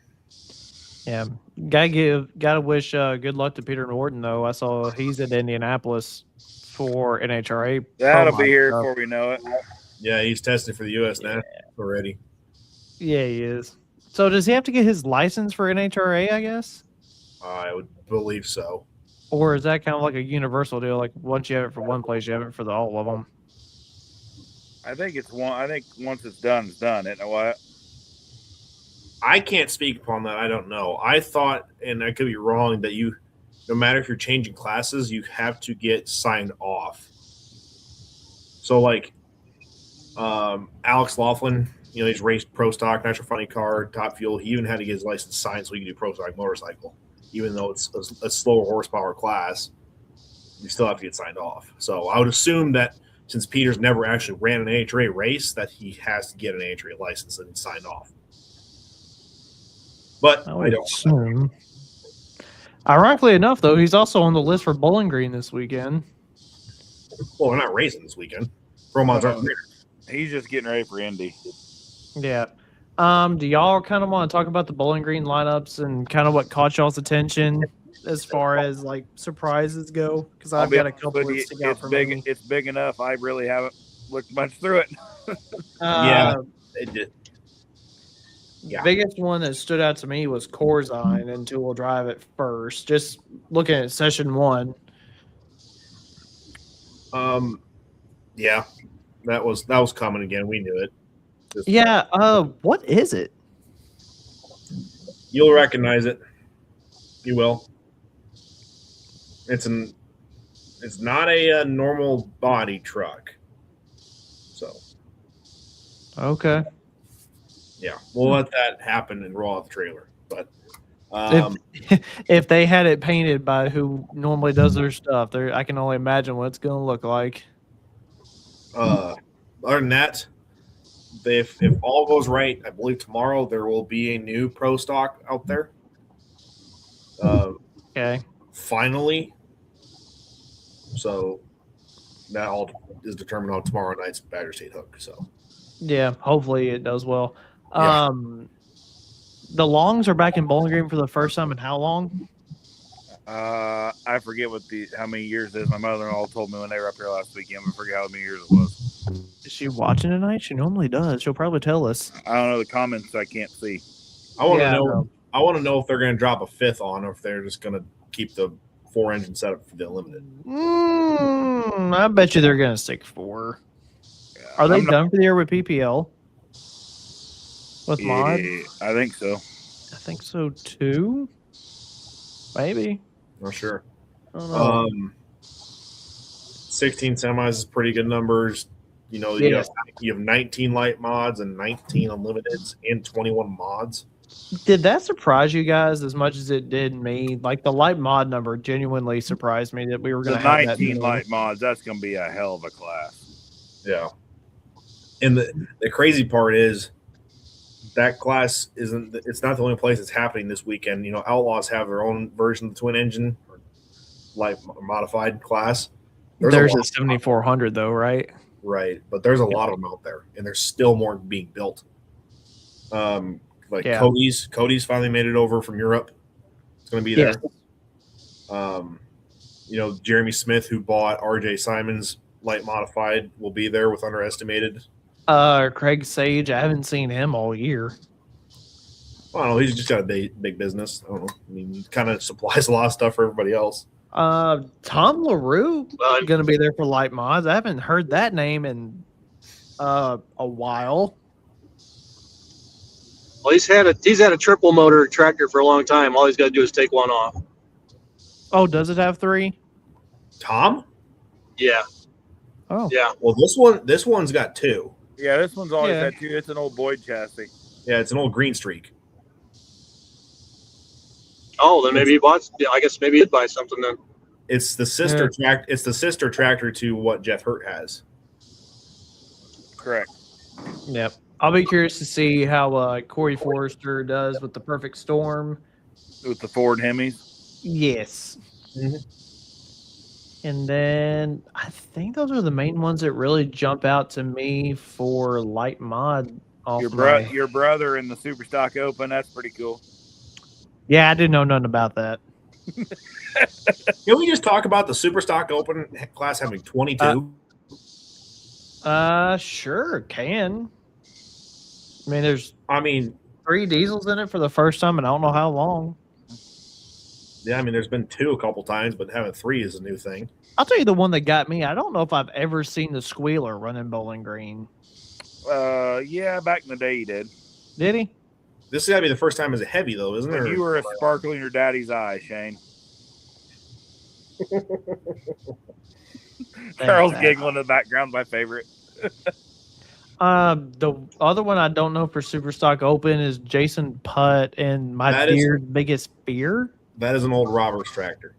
Yeah, gotta wish good luck to Peter Norton though. I saw he's at Indianapolis for NHRA. That'll Pro be Mod here stuff. before we know it. Yeah, he's tested for the U.S. now already. Yeah, he is. So does he have to get his license for NHRA? I guess, I would believe so. or is that kind of like a universal deal? Like once you have it for one place, you have it for all of them. I think it's one. I think once it's done, it's done. Isn't it what? I can't speak upon that. I don't know. I thought, and I could be wrong, that no matter if you're changing classes, you have to get signed off. So, like, Alex Laughlin, he's raced Pro Stock, Natural Funny Car, Top Fuel. He even had to get his license signed so he could do Pro Stock motorcycle. Even though it's a slower horsepower class, you still have to get signed off. So I would assume that since Peter's never actually ran an AHRA race, that he has to get an AHRA license and signed off. But I don't assume. Ironically enough, though, he's also on the list for Bowling Green this weekend. Well, we're not racing this weekend. Pro Mods aren't here. He's just getting ready for Indy. Yeah. Do y'all kind of want to talk about the Bowling Green lineups and kind of what caught y'all's attention as far as like surprises go? Because I've got a couple of stick out for me. It's big enough. I really haven't looked much through it. Yeah, it did. The biggest one that stood out to me was Corzine and two-wheel drive at first. Just looking at session 1. Yeah, that was coming again. We knew it. Yeah. What is it? You'll recognize it. You will. It's not a normal body truck. So. Okay. Yeah, we'll let that happen and roll out the trailer. But if they had it painted by who normally does their stuff, I can only imagine what it's going to look like. Other than that, if all goes right, I believe tomorrow there will be a new Pro Stock out there. Okay. Finally. So that all is determined on tomorrow night's Badger State Hook. So yeah, hopefully it does well. Yeah. The Longs are back in Bowling Green for the first time in how long? I forget how many years it is. My mother-in-law told me when they were up here last weekend. I forget how many years it was. Is she watching tonight? She normally does. She'll probably tell us. I don't know the comments. I can't see. I want to know. I want to know if they're going to drop a 5th on, or if they're just going to keep the 4-engine setup for the limited. I bet you they're going to stick 4. Yeah, are they done for the year with PPL? With mod? I think so. I think so too. Maybe. Not sure. I don't know. 16 semis is pretty good numbers. You have 19 light mods and 19 unlimiteds and 21 mods. Did that surprise you guys as much as it did me? Like the light mod number genuinely surprised me that we were going to have 19 light mods. That's going to be a hell of a class. Yeah. And the crazy part is that class it's not the only place it's happening this weekend. Outlaws have their own version of the twin engine or light modified class. There's a 7400 though, right? Right. But there's a lot of them out there, and there's still more being built. Cody's finally made it over from Europe. It's going to be there. Yes. Jeremy Smith, who bought RJ Simon's light modified, will be there with underestimated. Craig Sage, I haven't seen him all year. I don't know. He's just got a big business. I don't know. I mean, he kind of supplies a lot of stuff for everybody else. Tom LaRue going to be there for light mods. I haven't heard that name in a while. Well, he's had a triple motor tractor for a long time. All he's got to do is take one off. Oh, does it have 3? Tom? Yeah. Oh. Yeah. Well, this one's got 2. Yeah, this one's always had 2. It's an old Boyd chassis. Yeah, it's an old Green Streak. Oh, then maybe he bought. Yeah, I guess maybe he'd buy something then. It's the sister It's the sister tractor to what Jeff Hurt has. Correct. Yep. I'll be curious to see how Corey Forrester does with the Perfect Storm. With the Ford Hemis? Yes. Mm-hmm. And then I think those are the main ones that really jump out to me for light mod. Your brother in the Super Stock Open, that's pretty cool. Yeah, I didn't know nothing about that. Can we just talk about the Super Stock Open class having 22? Sure, can. I mean, there's 3 diesels in it for the first time, and I don't know how long. Yeah, I mean, there's been 2 a couple times, but having 3 is a new thing. I'll tell you the one that got me. I don't know if I've ever seen the Squealer running Bowling Green. Yeah, back in the day he did. Did he? This has got to be the first time as a heavy, though, isn't it? You were a sparkle in your daddy's eye, Shane. Carl's giggling in the background, my favorite. The other one I don't know for Super Stock Open is Jason Putt and my dear's biggest fear. That is an old Roberts tractor.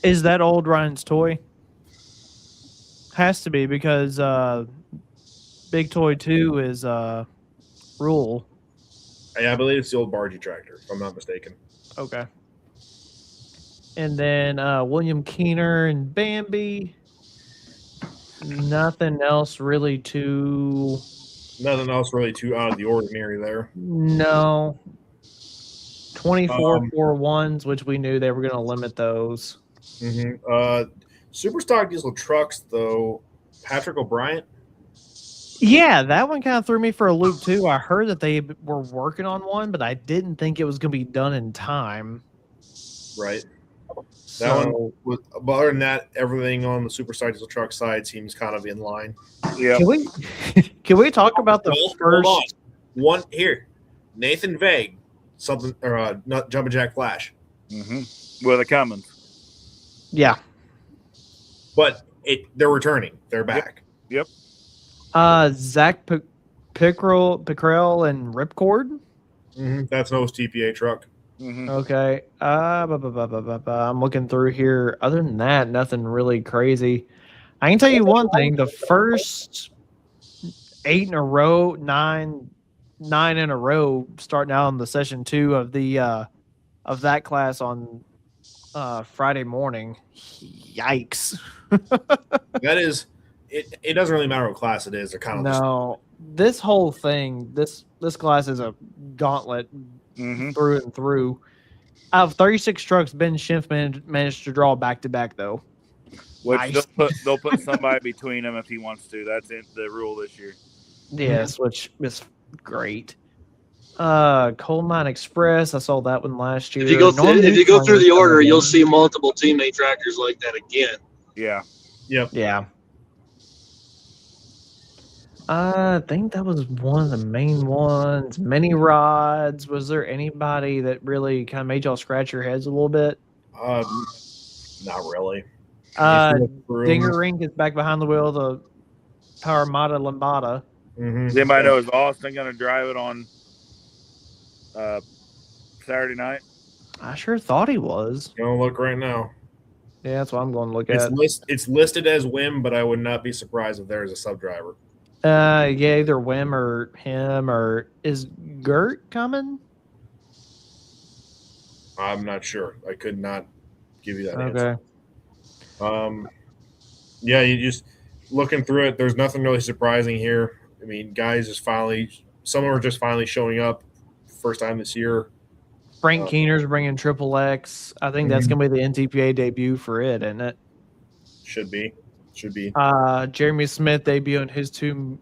Is that old Ryan's toy? Has to be because Big Toy 2 is Rule. Yeah, I believe it's the old Bargy tractor, if I'm not mistaken. Okay. And then William Keener and Bambi. Nothing else really too out of the ordinary there. No. 24 4-1s, which we knew they were going to limit those. Mm-hmm. Super Stock Diesel trucks, though, Patrick O'Brien. Yeah, that one kind of threw me for a loop, too. I heard that they were working on one, but I didn't think it was going to be done in time. Right. That one was, but other than that, everything on the Super Stock Diesel truck side seems kind of in line. Yeah. Can we talk about the first hold on. One here? Nathan Vague, something or not Jumpin' Jack Flash. Mm-hmm. With a Cummins. Yeah. But they're returning. They're back. Yep. Zach Pickrell and Ripcord. Mm-hmm. That's an OSTPA truck. Mm-hmm. Okay. I'm looking through here. Other than that, nothing really crazy. I can tell you one thing: the first 8 in a row, 9 in a row, starting out on the session 2 of the of that class on Friday morning. Yikes! That is, it doesn't really matter what class it is. They're kind of This whole thing, this class is a gauntlet. Through and through. Out of 36 trucks, Ben Schimpf managed to draw back-to-back, though. Which they'll put somebody between them if he wants to. That's the rule this year. Yes, which is great. Coal Mine Express, I saw that one last year. If you go through the order, you'll see multiple teammate tractors like that again. Yeah. Yep. Yeah. I think that was one of the main ones. Mini rods. Was there anybody that really kind of made y'all scratch your heads a little bit? Not really. Dinger Rink is back behind the wheel of the Power Mata Lambada. Mm-hmm. Does anybody know, is Austin going to drive it on Saturday night? I sure thought he was. Gonna look right now. Yeah, that's what I'm going to look at. It's listed as Wim, but I would not be surprised if there's a sub driver. Yeah, either Wim or him, or is Gert coming? I'm not sure. I could not give you that answer. Yeah, you just looking through it. There's nothing really surprising here. I mean, guys some are just finally showing up. First time this year. Frank Keener's bringing Triple X. I think that's going to be the NTPA debut for it, isn't it? Should be. Jeremy Smith debuting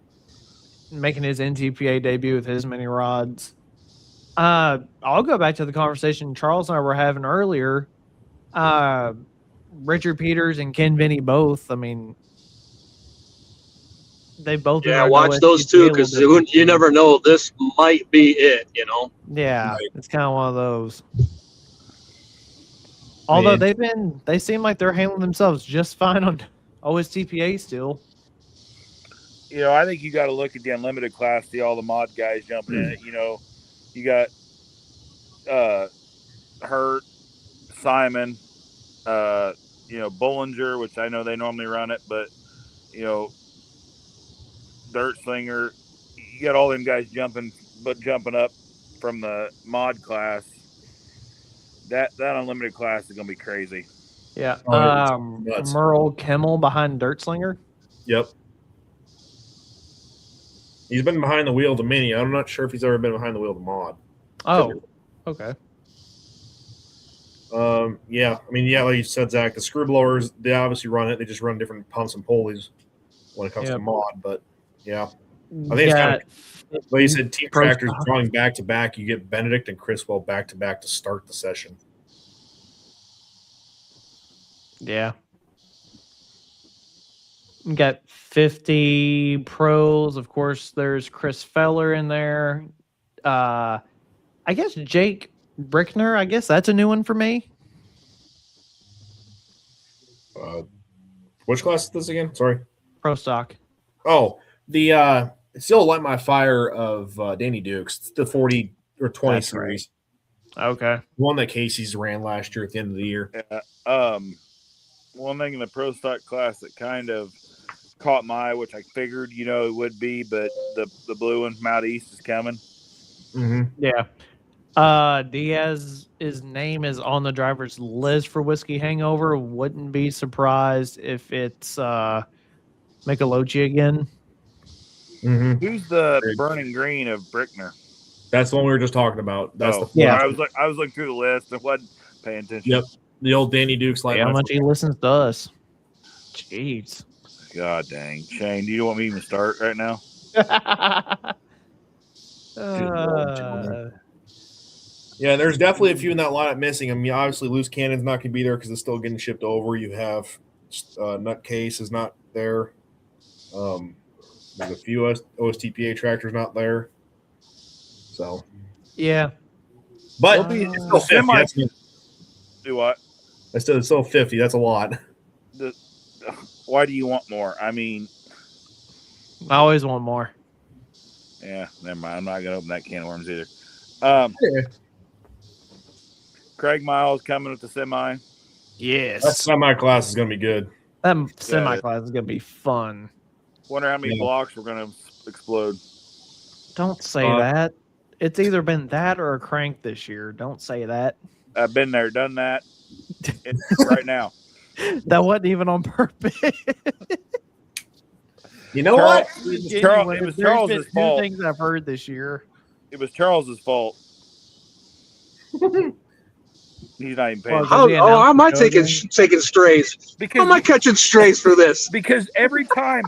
making his NTPA debut with his mini rods. I'll go back to the conversation Charles and I were having earlier. Richard Peters and Ken Vinny both. I mean, they both. Yeah, watch those two because you never know. This might be it. Yeah, it's kind of one of those. Although they seem like they're handling themselves just fine on OSTPA still. I think you got to look at the unlimited class, see all the mod guys jumping in it. You got Hurt, Simon, Bollinger, which I know they normally run it, but Dirt Slinger. You got all them guys jumping up from the mod class. That unlimited class is gonna be crazy. Yeah. Oh, it's nuts. Merle Kimmel behind Dirtslinger. Yep. He's been behind the wheel of the Mini. I'm not sure if he's ever been behind the wheel of the Mod. Oh, okay. Yeah. I mean, yeah, like you said, Zach, the screw blowers, they obviously run it. They just run different pumps and pulleys when it comes to Mod. But yeah, I think it's kind of like you said, Team Tractors drawing back to back. You get Benedict and Criswell back to back to start the session. Yeah. We got 50 pros. Of course, there's Chris Feller in there. I guess Jake Brickner. I guess that's a new one for me. Which class is this again? Sorry. Pro stock. Oh, the still light my fire of Danny Dukes. It's the 40 or 20 That's series. Right. Okay. One that Casey's ran last year at the end of the year. Yeah. One thing in the pro stock class that kind of caught my eye, which I figured, it would be, but the blue one from out east is coming. Mm-hmm. Yeah. Diaz's name is on the driver's list for Whiskey Hangover. Wouldn't be surprised if it's Michelocci again. Mm-hmm. Who's the burning green of Brickner? That's the one we were just talking about. That's I was looking through the list and wasn't paying attention. Yep. The old Danny Dukes light. How much he listens to us. Jeez. God dang. Shane, do you want me to even start right now? Yeah, there's definitely a few in that lineup missing. I mean, obviously, Loose Cannon's not going to be there because it's still getting shipped over. You have Nutcase is not there. There's a few OSTPA tractors not there. So, yeah. But it's still 50. Do what? It's still 50. That's a lot. Why do you want more? I mean, I always want more. Yeah, never mind. I'm not going to open that can of worms either. Craig Miles coming with the semi. Yes. That semi class is going to be good. That semi class is going to be fun. Wonder how many blocks we're going to explode. Don't say that. It's either been that or a crank this year. Don't say that. I've been there, done that. Right now. That wasn't even on purpose. You know what? It was Charles's fault. Things I've heard this year. It was Charles's fault. He's not even paying. How am I taking strays? How am I catching strays for this? Because every time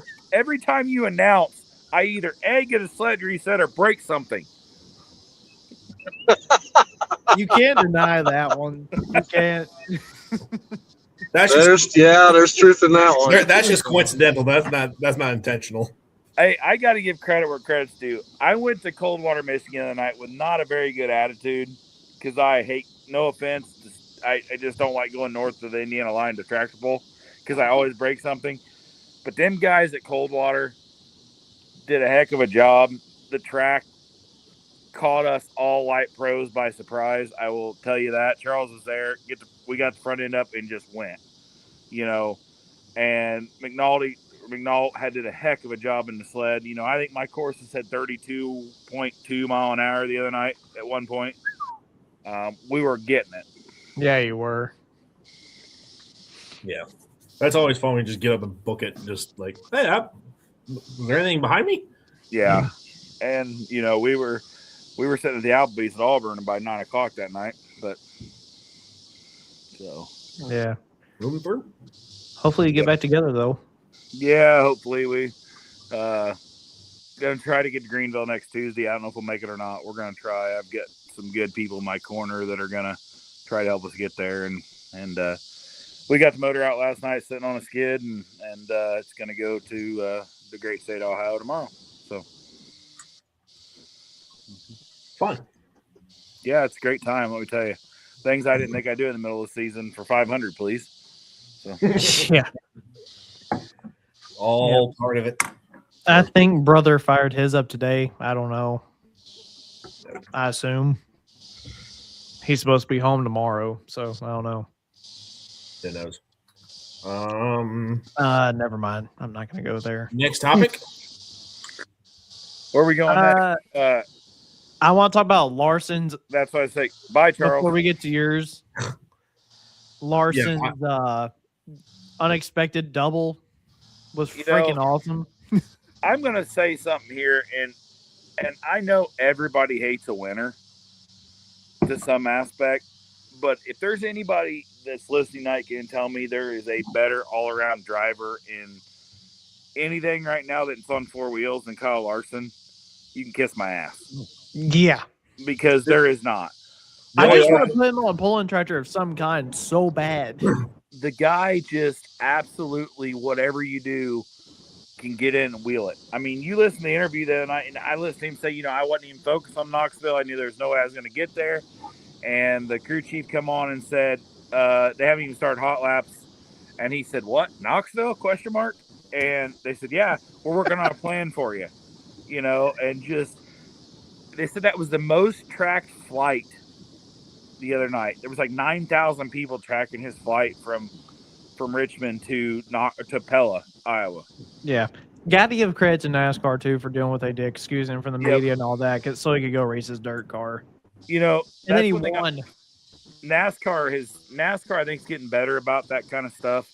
you announce, I either A, get a sled reset or break something. You can't deny that one. You can't. There's truth in that one. That's just coincidental. That's not intentional. Hey, I got to give credit where credit's due. I went to Coldwater, Michigan the other night with not a very good attitude because I hate, no offense, I just don't like going north of the Indiana line to tractor pull because I always break something. But them guys at Coldwater did a heck of a job. The track caught us all light pros by surprise. I will tell you that. Charles was there. We got the front end up and just went, and McNault did a heck of a job in the sled. I think my courses had 32.2 mile an hour the other night at one point. We were getting it. Yeah, you were. Yeah. That's always fun when you just get up and book it and just like, hey, is there anything behind me? Yeah. And, we were sitting at the Applebee's at Auburn by 9 o'clock that night, but so yeah, moving through. Hopefully you get back together though. Yeah, hopefully we gonna try to get to Greenville next Tuesday. I don't know if we'll make it or not. We're gonna try. I've got some good people in my corner that are gonna try to help us get there, and we got the motor out last night sitting on a skid, and it's gonna go to the great state of Ohio tomorrow. So fun. Yeah, it's a great time. Let me tell you, things I didn't think I'd do in the middle of the season for 500, please. So. Yeah. All part of it. I think brother fired his up today. I don't know. I assume he's supposed to be home tomorrow, so I don't know. Who knows? Never mind. I'm not going to go there. Next topic. Where are we going next? I want to talk about Larson's That's why I say bye, Charles. before we get to yours. Larson's unexpected double was freaking awesome. I'm gonna say something here, and I know everybody hates a winner to some aspect, but if there's anybody that's listening tonight can tell me there is a better all-around driver in anything right now that's on four wheels than Kyle Larson, you can kiss my ass. Yeah. Because there is not. I just want to put him on a pulling tractor of some kind so bad. The guy just absolutely, whatever you do, can get in and wheel it. I mean, you listen to the interview the other night, and I listened to him say, I wasn't even focused on Knoxville. I knew there was no way I was going to get there. And the crew chief come on and said, they haven't even started hot laps. And he said, what, Knoxville, ? And they said, yeah, we're working on a plan for you. And just, they said that was the most tracked flight the other night. There was like 9,000 people tracking his flight from Richmond to Pella, Iowa. Yeah. Got to give credit to NASCAR, too, for doing what they did, excusing him from the media and all that, so he could go race his dirt car. And then he won. NASCAR, I think, is getting better about that kind of stuff.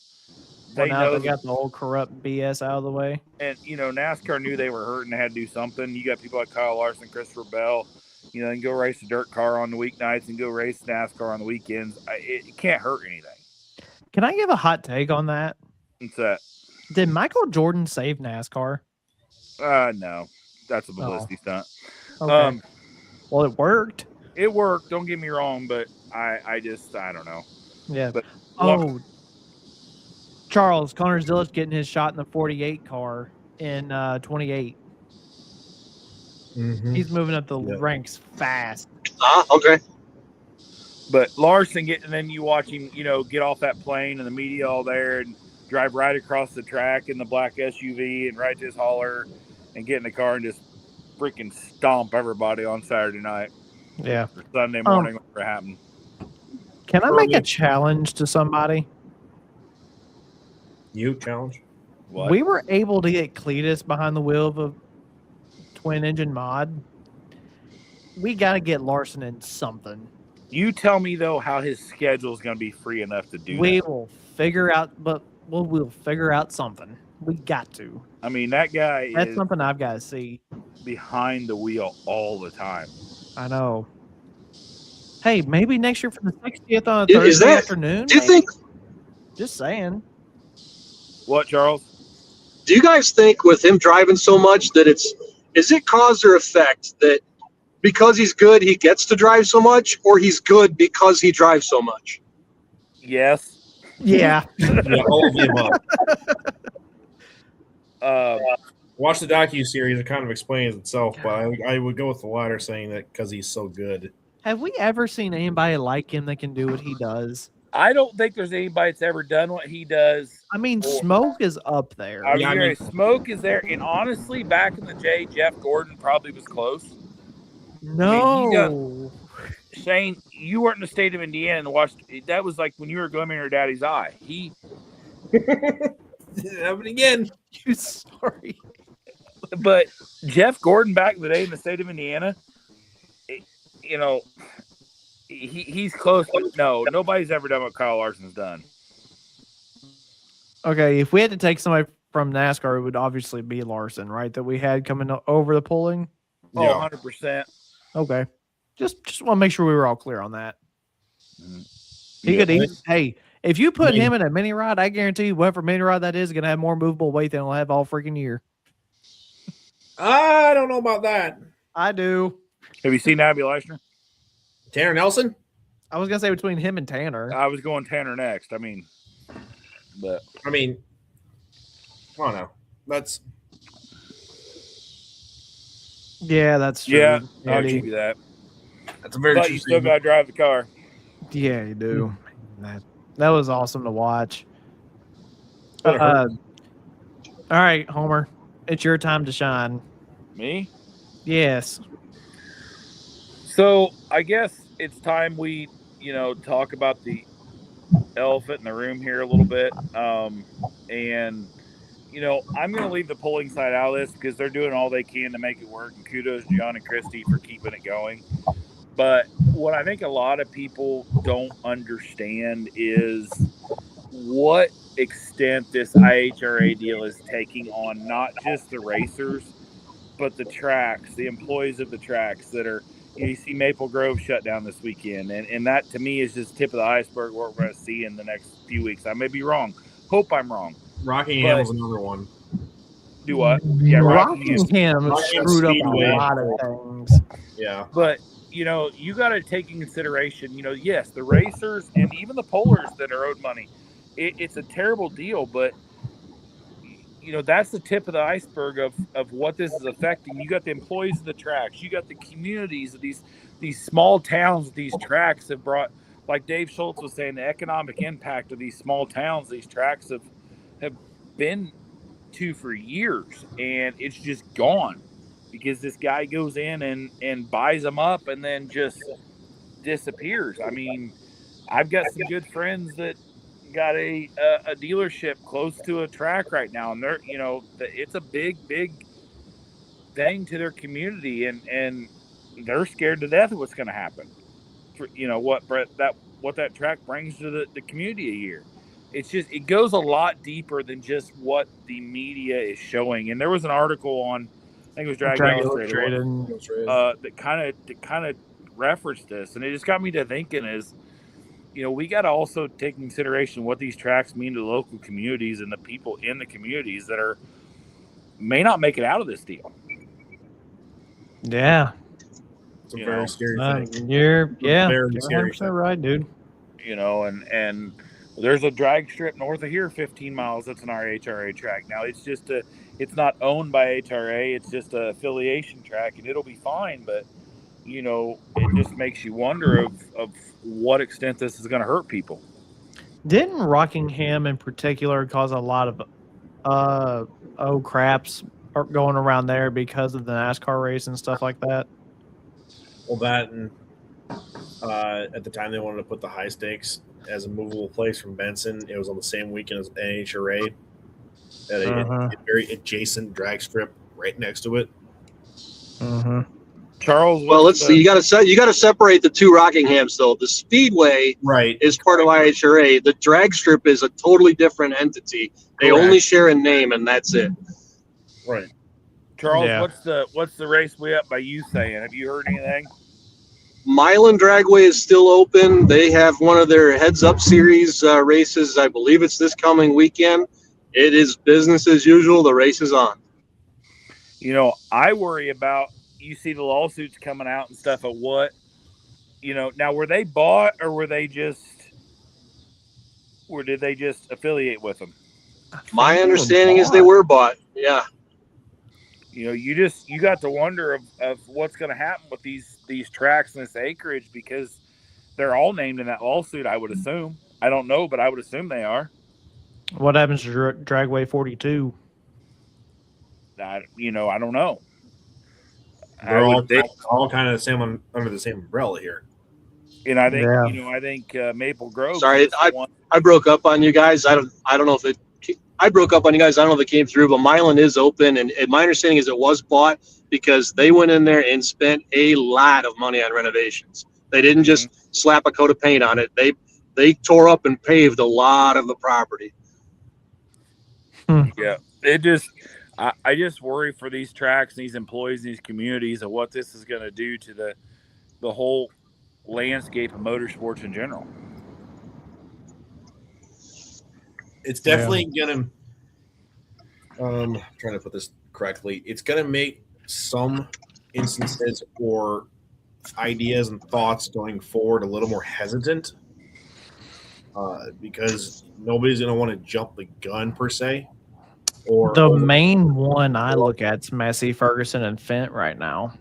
They know they got the whole corrupt BS out of the way. And, NASCAR knew they were hurting. They had to do something. You got people like Kyle Larson, Christopher Bell, and go race a dirt car on the weeknights and go race NASCAR on the weekends. It can't hurt anything. Can I give a hot take on that? What's that? Did Michael Jordan save NASCAR? No. That's a publicity stunt. Okay. Well, it worked. It worked. Don't get me wrong, but I don't know. Yeah. But Charles, Connor Zillich getting his shot in the 48 car in 28. Mm-hmm. He's moving up the ranks fast. Okay. But Larson and then you watch him, get off that plane and the media all there and drive right across the track in the black SUV and right to his hauler and get in the car and just freaking stomp everybody on Saturday night. Yeah. Or Sunday morning, whatever happened. Can I make a challenge to somebody? You challenge? What? We were able to get Cletus behind the wheel of a twin engine mod. We got to get Larson in something. You tell me, though, how his schedule is going to be free enough to do that. We will figure out, but we'll figure out something. We got to. I mean, that guy That's something I've got to see. Behind the wheel all the time. I know. Hey, maybe next year for the 60th on a Thursday afternoon? Do you think? Just saying. What, Charles? Do you guys think with him driving so much that is it cause or effect that because he's good, he gets to drive so much, or he's good because he drives so much? Yes. Yeah. All of the above. Uh, Watch the docu-series. It kind of explains itself, but I would go with the latter, saying that because he's so good. Have we ever seen anybody like him that can do what he does? I don't think there's anybody that's ever done what he does. I mean, Smoke is up there. Smoke is there. And honestly, back in the day, Jeff Gordon probably was close. No. Shane, you weren't in the state of Indiana and watched. That was like when you were going in your daddy's eye. He. Happen again. You sorry. But Jeff Gordon back in the day in the state of Indiana, he's close, but no, nobody's ever done what Kyle Larson's done. Okay, if we had to take somebody from NASCAR, it would obviously be Larson, right? That we had coming over the pulling. Oh, yeah. 100%. Okay, just want to make sure we were all clear on that. Hey, if you put him in a mini rod, I guarantee you, whatever mini rod that is going to have more movable weight than it'll have all freaking year. I don't know about that. I do. Have you seen Abby Leishner? Tanner Nelson? I was going to say between him and Tanner. I was going Tanner next. I don't know. That's. Yeah, that's true. Yeah, I'll give you that. That's a very. But you still got to drive the car. Yeah, you do. That was awesome to watch. All right, Homer, it's your time to shine. Me? Yes. So I guess it's time we, talk about the elephant in the room here a little bit. And I'm going to leave the pulling side out of this because they're doing all they can to make it work. And kudos to John and Christy for keeping it going. But what I think a lot of people don't understand is what extent this IHRA deal is taking on not just the racers, but the tracks, the employees of the tracks that are, you see Maple Grove shut down this weekend. And that to me is just tip of the iceberg what we're going to see in the next few weeks. I may be wrong. Hope I'm wrong. Rockingham was another one. Do what? Yeah, Rockingham screwed up a lot of things. Yeah. But, you got to take in consideration, yes, the racers and even the pullers that are owed money. It's a terrible deal, but, that's the tip of the iceberg of what this is affecting. You got the employees of the tracks. You got the communities of these small towns. These tracks have brought, like Dave Schultz was saying, the economic impact of these small towns, these tracks have been to for years, and it's just gone because this guy goes in and buys them up and then just disappears. I mean, I've got some good friends that got a dealership close to a track right now, and they're it's a big thing to their community, and they're scared to death of what's going to happen. What that track brings to the community a year. It's just, it goes a lot deeper than just what the media is showing. And there was an article on, I think it was Drag Illustrated, that kind of referenced this, and it just got me to thinking is, we got to also take in consideration what these tracks mean to local communities and the people in the communities that may not make it out of this deal. Yeah. It's a very scary thing. You're very scary 100% right, dude. And there's a drag strip north of here, 15 miles. That's an RHRA track. Now it's not owned by HRA. It's just an affiliation track, and it'll be fine. But it just makes you wonder of what extent this is going to hurt people. Didn't Rockingham in particular cause a lot of craps going around there because of the NASCAR race and stuff like that? Well, that and at the time they wanted to put the high stakes as a movable place from Benson. It was on the same weekend as NHRA at a very adjacent drag strip right next to it. Charles, well, let's see. You got to separate the two Rockinghams, though. The Speedway is part of IHRA. The drag strip is a totally different entity. They only share a name, and that's it. Right. Charles, what's the race way up by you saying? Have you heard anything? Milan Dragway is still open. They have one of their Heads Up Series races. I believe it's this coming weekend. It is business as usual. The race is on. I worry about, you see the lawsuits coming out and stuff of what, now were they bought or did they just affiliate with them? My understanding is they were bought. Yeah. You got to wonder of what's going to happen with these tracks and this acreage, because they're all named in that lawsuit, I would assume. I don't know, but I would assume they are. What happens to Dragway 42? I don't know. They're all kind of the same under the same umbrella here. And I think Maple Grove. Sorry, I broke up on you guys. I don't know if I broke up on you guys. I don't know if it came through, but Milan is open, and my understanding is it was bought because they went in there and spent a lot of money on renovations. They didn't just slap a coat of paint on it. They tore up and paved a lot of the property. Yeah, I just worry for these tracks and these employees, these communities, of what this is going to do to the whole landscape of motorsports in general. It's definitely going to, trying to put this correctly, it's going to make some instances or ideas and thoughts going forward a little more hesitant, because nobody's going to want to jump the gun per se. Or the main one I look at is Massey, Ferguson, and Fent right now.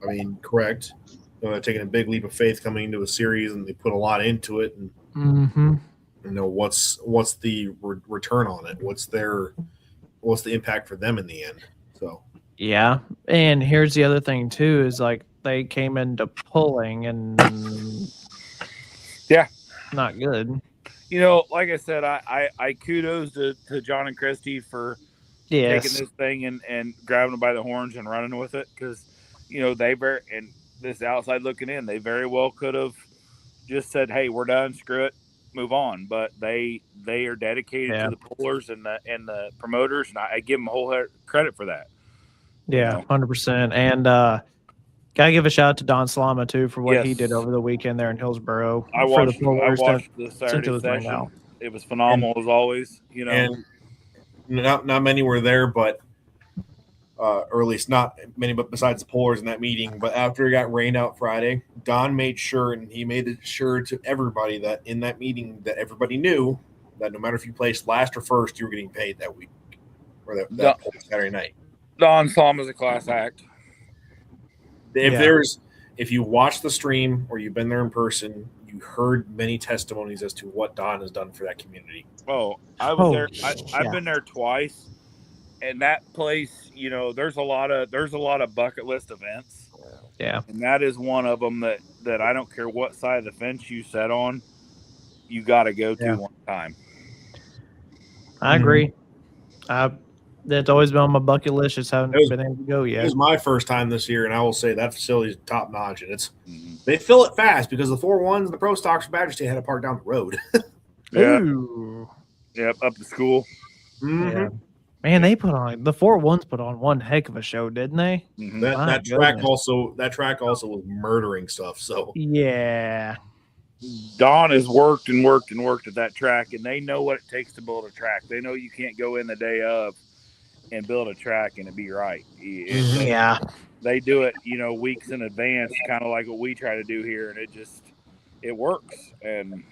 I mean, correct. They're taking a big leap of faith coming into a series, and they put a lot into it. And what's the return on it? What's the impact for them in the end? So yeah, and here's the other thing too is like they came into pulling and not good. Like I said, I kudos to John and Christy for taking Yes. this thing and grabbing them by the horns and running with it, because and this outside looking in, they very well could have just said, "Hey, we're done. Screw it, move on." But they are dedicated Yeah. to the pullers and the promoters, and I give them whole credit for that. Yeah, 100%. And gotta give a shout out to Don Slama too for what he Yes. did over the weekend there in Hillsboro I for the watched pullers that the sent Saturday to his ring session. out. It was phenomenal as always. And not many were there, but or at least not many, but besides the pullers in that meeting. But after it got rained out Friday, Don made sure, and he made it sure to everybody that in that meeting that everybody knew that no matter if you placed last or first, you were getting paid that week or that Saturday night. Don Slama is a class act. If you watch the stream or you've been there in person, you heard many testimonies as to what Don has done for that community. Oh, I was there. I've been there twice, and that place, there's a lot of bucket list events. Yeah, and that is one of them that I don't care what side of the fence you sit on, you got to go to one time. I agree. That's always been on my bucket list. Just haven't been able to go yet. It was my first time this year, and I will say that facility is top notch. And they fill it fast because the 4-1s, the Pro Stocks, Badger State had to park down the road. Yeah. Ooh. Yep, up to school. Mm-hmm. Yeah. Man, they put on the 4-1s put on one heck of a show, didn't they? Mm-hmm. That track also was murdering stuff. So yeah. Don has worked and worked and worked at that track, and they know what it takes to build a track. They know you can't go in the day of and build a track and it be right. Yeah. They do it, weeks in advance, kind of like what we try to do here, and it works. And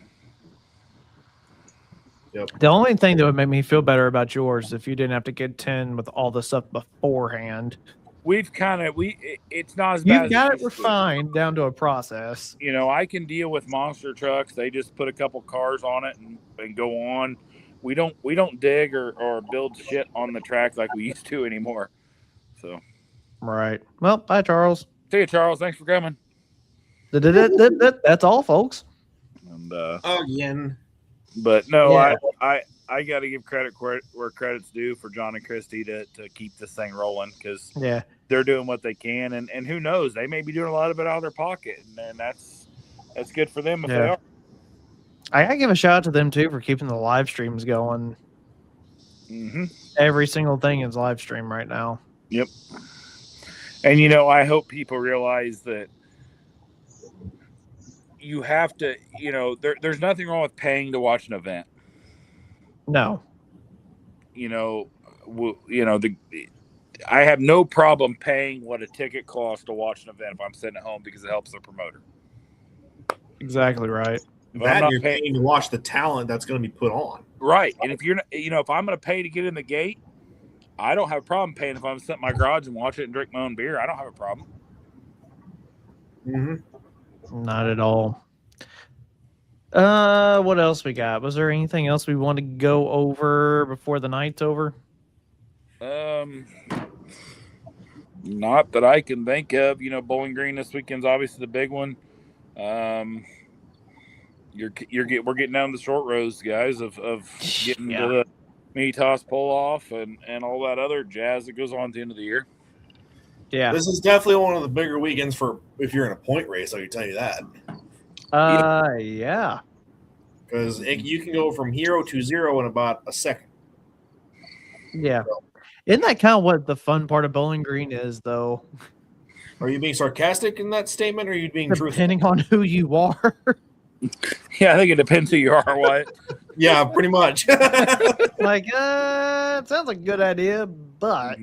the only thing that would make me feel better about yours is if you didn't have to get 10 with all the stuff beforehand. It's not as bad. You've got it refined down to a process. I can deal with monster trucks. They just put a couple cars on it and go on. We don't dig or build shit on the track like we used to anymore. So, right. Well, bye, Charles. See you, Charles. Thanks for coming. That's all, folks. And again, but no, yeah. I got to give credit where credit's due for John and Christy to keep this thing rolling, because they're doing what they can, and who knows, they may be doing a lot of it out of their pocket, and that's good for them if they are. I gotta give a shout out to them too for keeping the live streams going. Mm-hmm. Every single thing is live stream right now. Yep. And I hope people realize that you have to. There's nothing wrong with paying to watch an event. No. I have no problem paying what a ticket costs to watch an event if I'm sitting at home, because it helps the promoter. Exactly right. You're paying to watch the talent that's going to be put on. Right. And if you're not, if I'm going to pay to get in the gate, I don't have a problem paying if I'm sitting in my garage and watch it and drink my own beer. I don't have a problem. Mm-hmm. Not at all. What else we got? Was there anything else we want to go over before the night's over? Not that I can think of. Bowling Green this weekend's obviously the big one. We're getting down the short rows, guys, of getting to the mini toss pull off and all that other jazz that goes on at the end of the year. Yeah, this is definitely one of the bigger weekends for if you're in a point race. I can tell you that. Yeah, because you can go from 0 to 0 in about a second. Yeah, isn't that kind of what the fun part of Bowling Green is, though? Are you being sarcastic in that statement, or are you being truthful? Depending on who you are. Yeah, I think it depends who you are, Wyatt. Yeah, pretty much. Like, it sounds like a good idea, but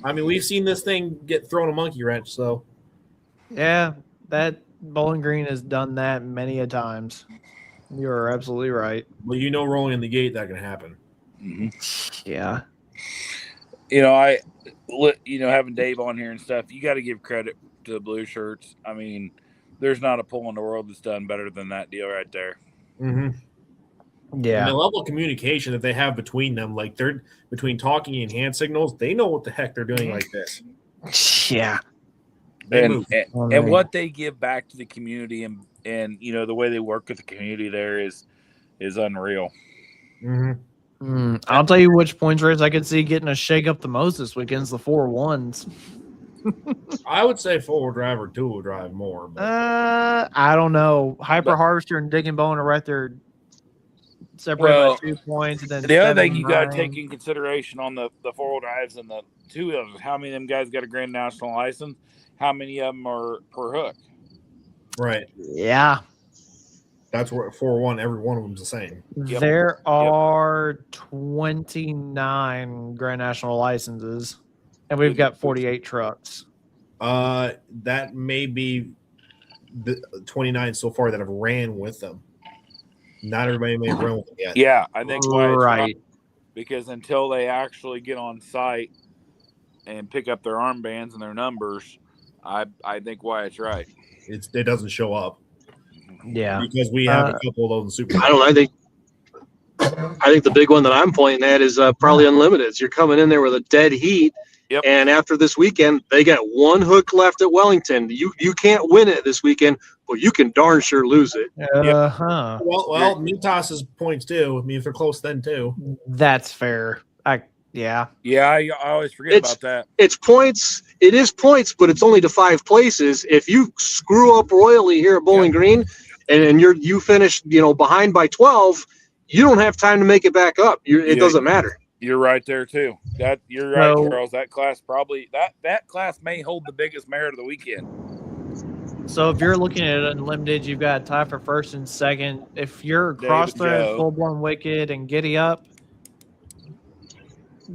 I mean, we've seen this thing get thrown a monkey wrench, so yeah, that Bowling Green has done that many a times. You're absolutely right. Well, rolling in the gate, that can happen. Mm-hmm. Yeah. Having Dave on here and stuff, you got to give credit to the blue shirts. I mean, there's not a pull in the world that's done better than that deal right there. Mm-hmm. Yeah. And the level of communication that they have between them, like they're between talking and hand signals, they know what the heck they're doing like this. Yeah. And what they give back to the community and the way they work with the community there is is unreal. I'll tell you which points race I could see getting a shake up the most this weekend's the 4-1s. I would say 4-wheel drive or 2-wheel drive more. But I don't know. Hyper Harvester and Dig and Bone are right there, separated by 2 points. And then the other thing you got to 7-9. take in consideration on the 4-wheel drives and the 2-wheelers, how many of them guys got a Grand National license? How many of them are per hook? right, Yeah. that's where 4-1. Every one of them's the same. Yep. There are 29 Grand National licenses, and we've got 48 trucks. That may be the 29 so far that have ran with them. Not everybody may have run with them yet. Yeah, I think why it's Right. right, because until they actually get on site and pick up their armbands and their numbers, I think why it's right. It doesn't show up Yeah. because we have a couple of those in Super. I don't know. I think the big one that I'm pointing at is probably Unlimiteds. You're coming in there with a dead heat, and after this weekend, they got 1 hook left at Wellington. You can't win it this weekend, but you can darn sure lose it. Uh-huh. Well, Mutas's points too. I mean, if they're close, then too. That's fair. Yeah. Yeah, I always forget about that. It's points. It is points, but it's only to 5 places. If you screw up royally here at Bowling Green, and you finish behind by 12, you don't have time to make it back up. It doesn't matter. You're right there too. You're right, Charles. That class probably that class may hold the biggest merit of the weekend. So if you're looking at Unlimited, you've got a tie for first and second. If you're Crossthread, Full Blown Wicked, and Giddy Up,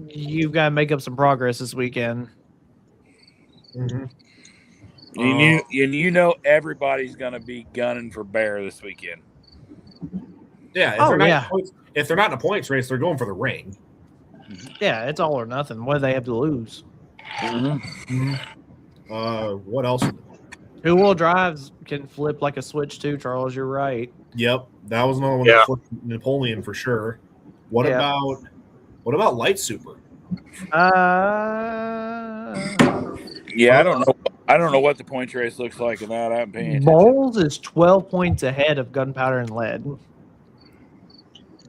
you've got to make up some progress this weekend. You know everybody's going to be gunning for Bear this weekend. Yeah. If they're not in a points race, they're going for the ring. Yeah, it's all or nothing. What do they have to lose? What else? 2-wheel drives can flip like a switch too, Charles. You're right. Yep, that was another one that flipped Napoleon for sure. What about Light Super? Yeah, I don't know what the points race looks like in that. I haven't paid attention. Bowles is 12 points ahead of Gunpowder and Lead.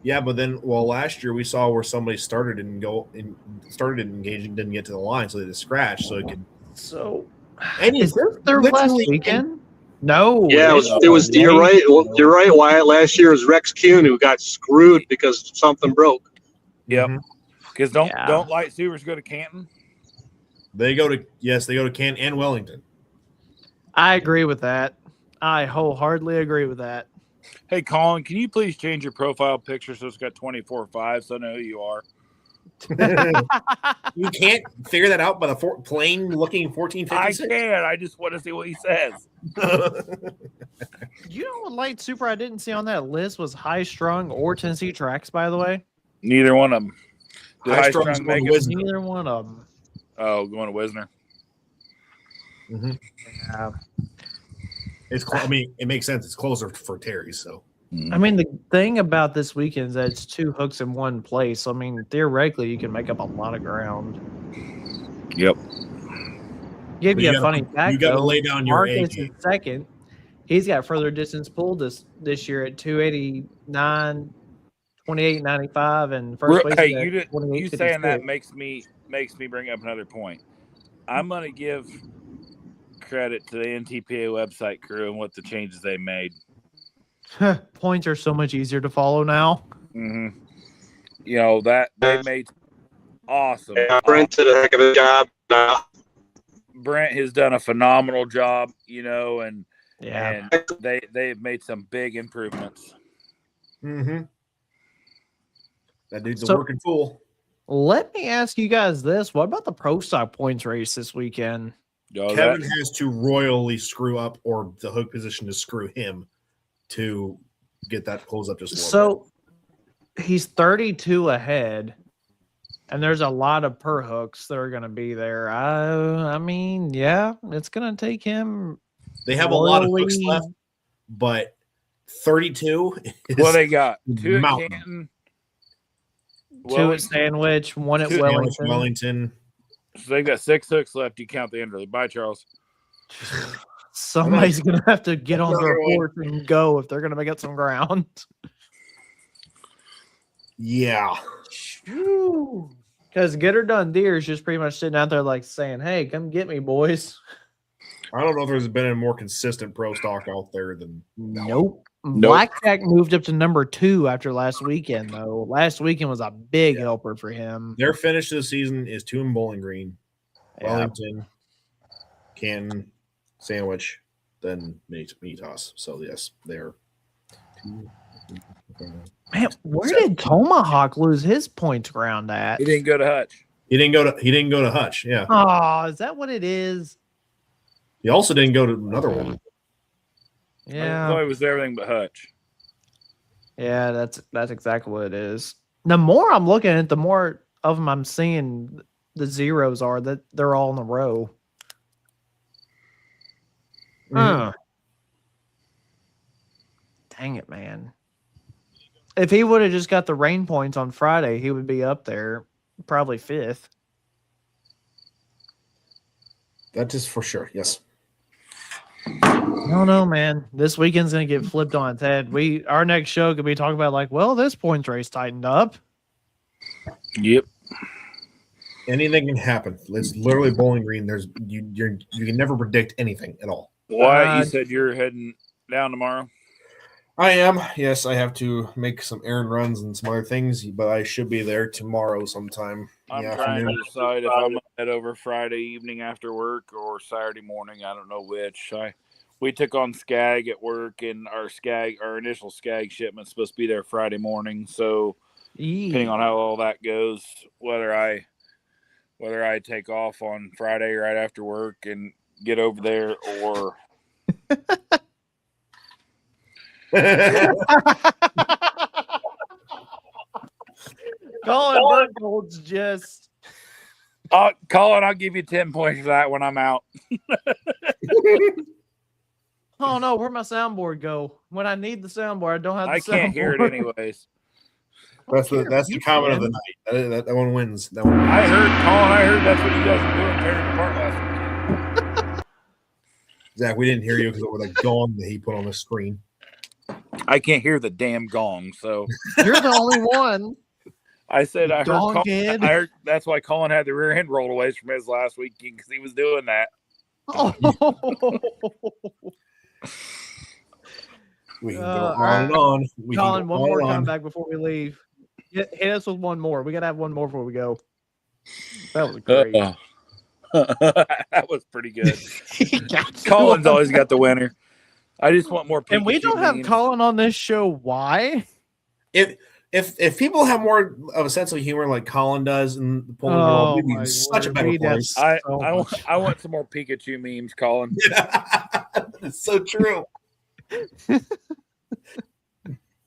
Yeah, but then last year we saw where somebody started engaging, didn't get to the line, so they just scratched. So it could. So, and is this their last weekend? No. Yeah, it was. You're right. You're right, Wyatt. Last year was Rex Kuhn who got screwed because something broke. Yep. Because don't Light Supers go to Canton? They go to Canton and Wellington. I agree with that. I wholeheartedly agree with that. Hey, Colin, can you please change your profile picture so it's got 24/5 so I know who you are? You can't figure that out by the plain looking 1456. I can. I just want to see what he says. You know what Light Super I didn't see on that list was High Strung or Tennessee Tracks, by the way? Neither one of them. High Strung make it? Neither one of them. Oh, going to Wisner. Yeah. I mean, it makes sense. It's closer for Terry, so. I mean, the thing about this weekend is that it's 2 hooks in one place. I mean, theoretically, you can make up a lot of ground. Yep. Give you a funny fact. You got to lay down your Marcus is second. He's got further distance pulled this year at 289, 28.95, and first place. Hey, you saying that makes me bring up another point. I'm going to give credit to the NTPA website crew and what the changes they made. Points are so much easier to follow now. You know that they made awesome. Yeah, Brent did a heck of a job. Brent has done a phenomenal job, and Yeah. and they've made some big improvements. That dude's a working fool. Let me ask you guys this: what about the pro stock points race this weekend? Kevin has to royally screw up, or the hook position to screw him to get that close up just a little bit. He's 32 ahead, and there's a lot of per hooks that are going to be there. I mean, yeah, it's going to take him. They have a lot of hooks left, but 32 is well, they got 2 at mountain. Canton, 2 at Sandwich, 1 at Wellington. So they've got 6 hooks left. You count the Enderley. Bye, Charles. Somebody's going to have to get on their horse and go if they're going to make up some ground. Yeah. Because Get Her Done Deer is just pretty much sitting out there like saying, hey, come get me, boys. I don't know if there's been a more consistent pro stock out there than that one. Nope. Blackjack moved up to number 2 after last weekend, though. Last weekend was a big helper for him. Their finish of the season is 2 in Bowling Green, Yeah. Wellington, Canton, Sandwich, then meat toss. So yes, they're. Man, where did Tomahawk lose his points ground at? He didn't go to Hutch. He didn't go to Hutch. Yeah. Oh, is that what it is? He also didn't go to another one. Yeah. I thought it was everything but Hutch. Yeah, that's exactly what it is. The more I'm looking at it, the more of them I'm seeing the zeros are that they're all in a row. Huh. Dang it, man. If he would have just got the rain points on Friday, he would be up there, probably 5th. That is for sure. Yes. I don't know, man. This weekend's gonna get flipped on its head. Our next show could be talking about like, well, this points race tightened up. Yep. Anything can happen. It's literally Bowling Green. You can never predict anything at all. Why you said you're heading down tomorrow? I am. Yes, I have to make some errand runs and some other things, but I should be there tomorrow sometime. I'm trying to decide if I'm gonna head over Friday evening after work or Saturday morning. I don't know which. We took on Skag at work, and our initial Skag shipment's supposed to be there Friday morning. So depending on how all that goes, whether I take off on Friday right after work and get over there, or Colin Berthold's just. Colin, I'll give you 10 points for that when I'm out. Oh no, where'd my soundboard go? When I need the soundboard, I don't have the soundboard. I can't hear it anyways. That's the comment of the night. That one wins. That one wins. I heard that's what you guys were doing, tearing it apart last weekend. Zach, we didn't hear you because of the gong that he put on the screen. I can't hear the damn gong, so You're the only one. I said I Dog-head. heard that's why Colin had the rear end rolled away from his last weekend because he was doing that. Oh. We can go on and on. Colin, one more comeback before we leave. Hit us with one more. We got to have one more before we go. That was great. That was pretty good. Colin's always got the winner. I just want more. And we don't have Colin on this show. Why? If people have more of a sense of humor like Colin does in the polling world, we'd be in such a better place. I want some more Pikachu memes, Colin. It's so true.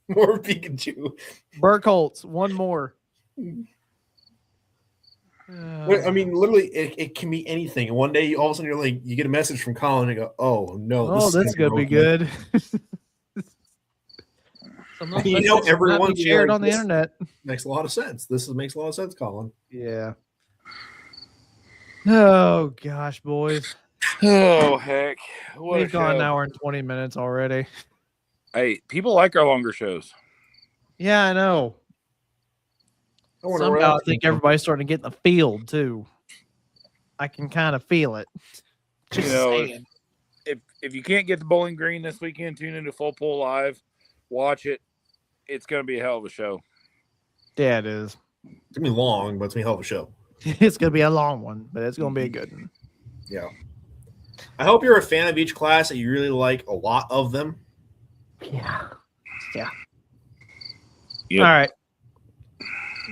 More Pikachu. Burkholtz, one more. I mean, literally, it can be anything. And one day, all of a sudden, you get a message from Colin and you go, "Oh no, this is gonna be good." Everyone shared on the internet. Makes a lot of sense. Makes a lot of sense, Colin. Yeah. Oh gosh, boys. Oh heck, We've gone an hour and 20 minutes already. Hey, people like our longer shows. Yeah, I know. Somehow I think everybody's starting to get in the field too. I can kind of feel it. Just saying. If you can't get to Bowling Green this weekend, tune into Full Pull Live, watch it. It's going to be a hell of a show. Yeah, it is. It's going to be long, but it's going to be a hell of a show. It's going to be a long one, but it's going to be a good one. Yeah. I hope you're a fan of each class and you really like a lot of them. Yeah. Yep. All right.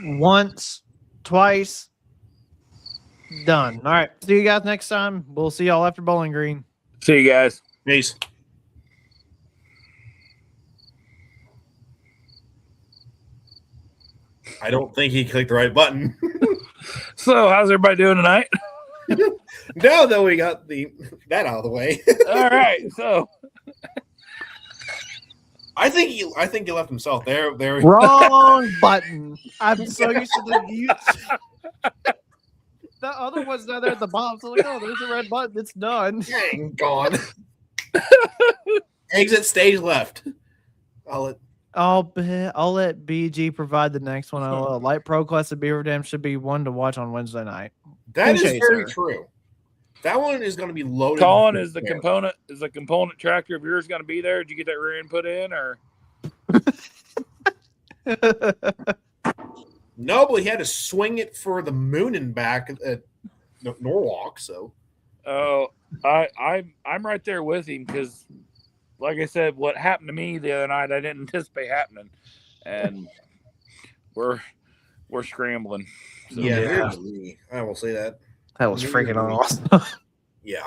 Once, twice, done. All right. See you guys next time. We'll see y'all after Bowling Green. See you guys. Peace. I don't think he clicked the right button. So, how's everybody doing tonight? Now that we got that out of the way. All right. So, I think he left himself there. Wrong button. I'm so used to the mute. The other one's down there at the bottom. So like, oh, there's a red button. It's done. Dang, gone. Exit stage left. I'll let BG provide the next one. Light Pro Class of Beaver Dam should be one to watch on Wednesday night. That is Touche, very sir. true. That one is going to be loaded. Colin, with is the air. component tractor of yours going to be there? Did you get that rear input in, or? No, but he had to swing it for the moon and back at Norwalk. So, Oh, I'm right there with him because, like I said, what happened to me the other night, I didn't anticipate happening, and we're scrambling. So, yeah. I will say that. That was freaking awesome. Yeah.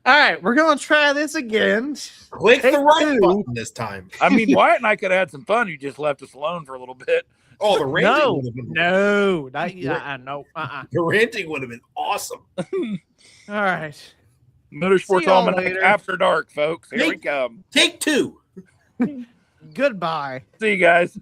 All right, we're going to try this again. Click Take the right two. button this time. I mean, Wyatt and I could have had some fun. You just left us alone for a little bit. Oh, the ranting would have been No. The ranting would have been awesome. All right. Motorsports See y'all Almanac later. After Dark, folks. Here we Take- come. Take two. Goodbye. See you guys.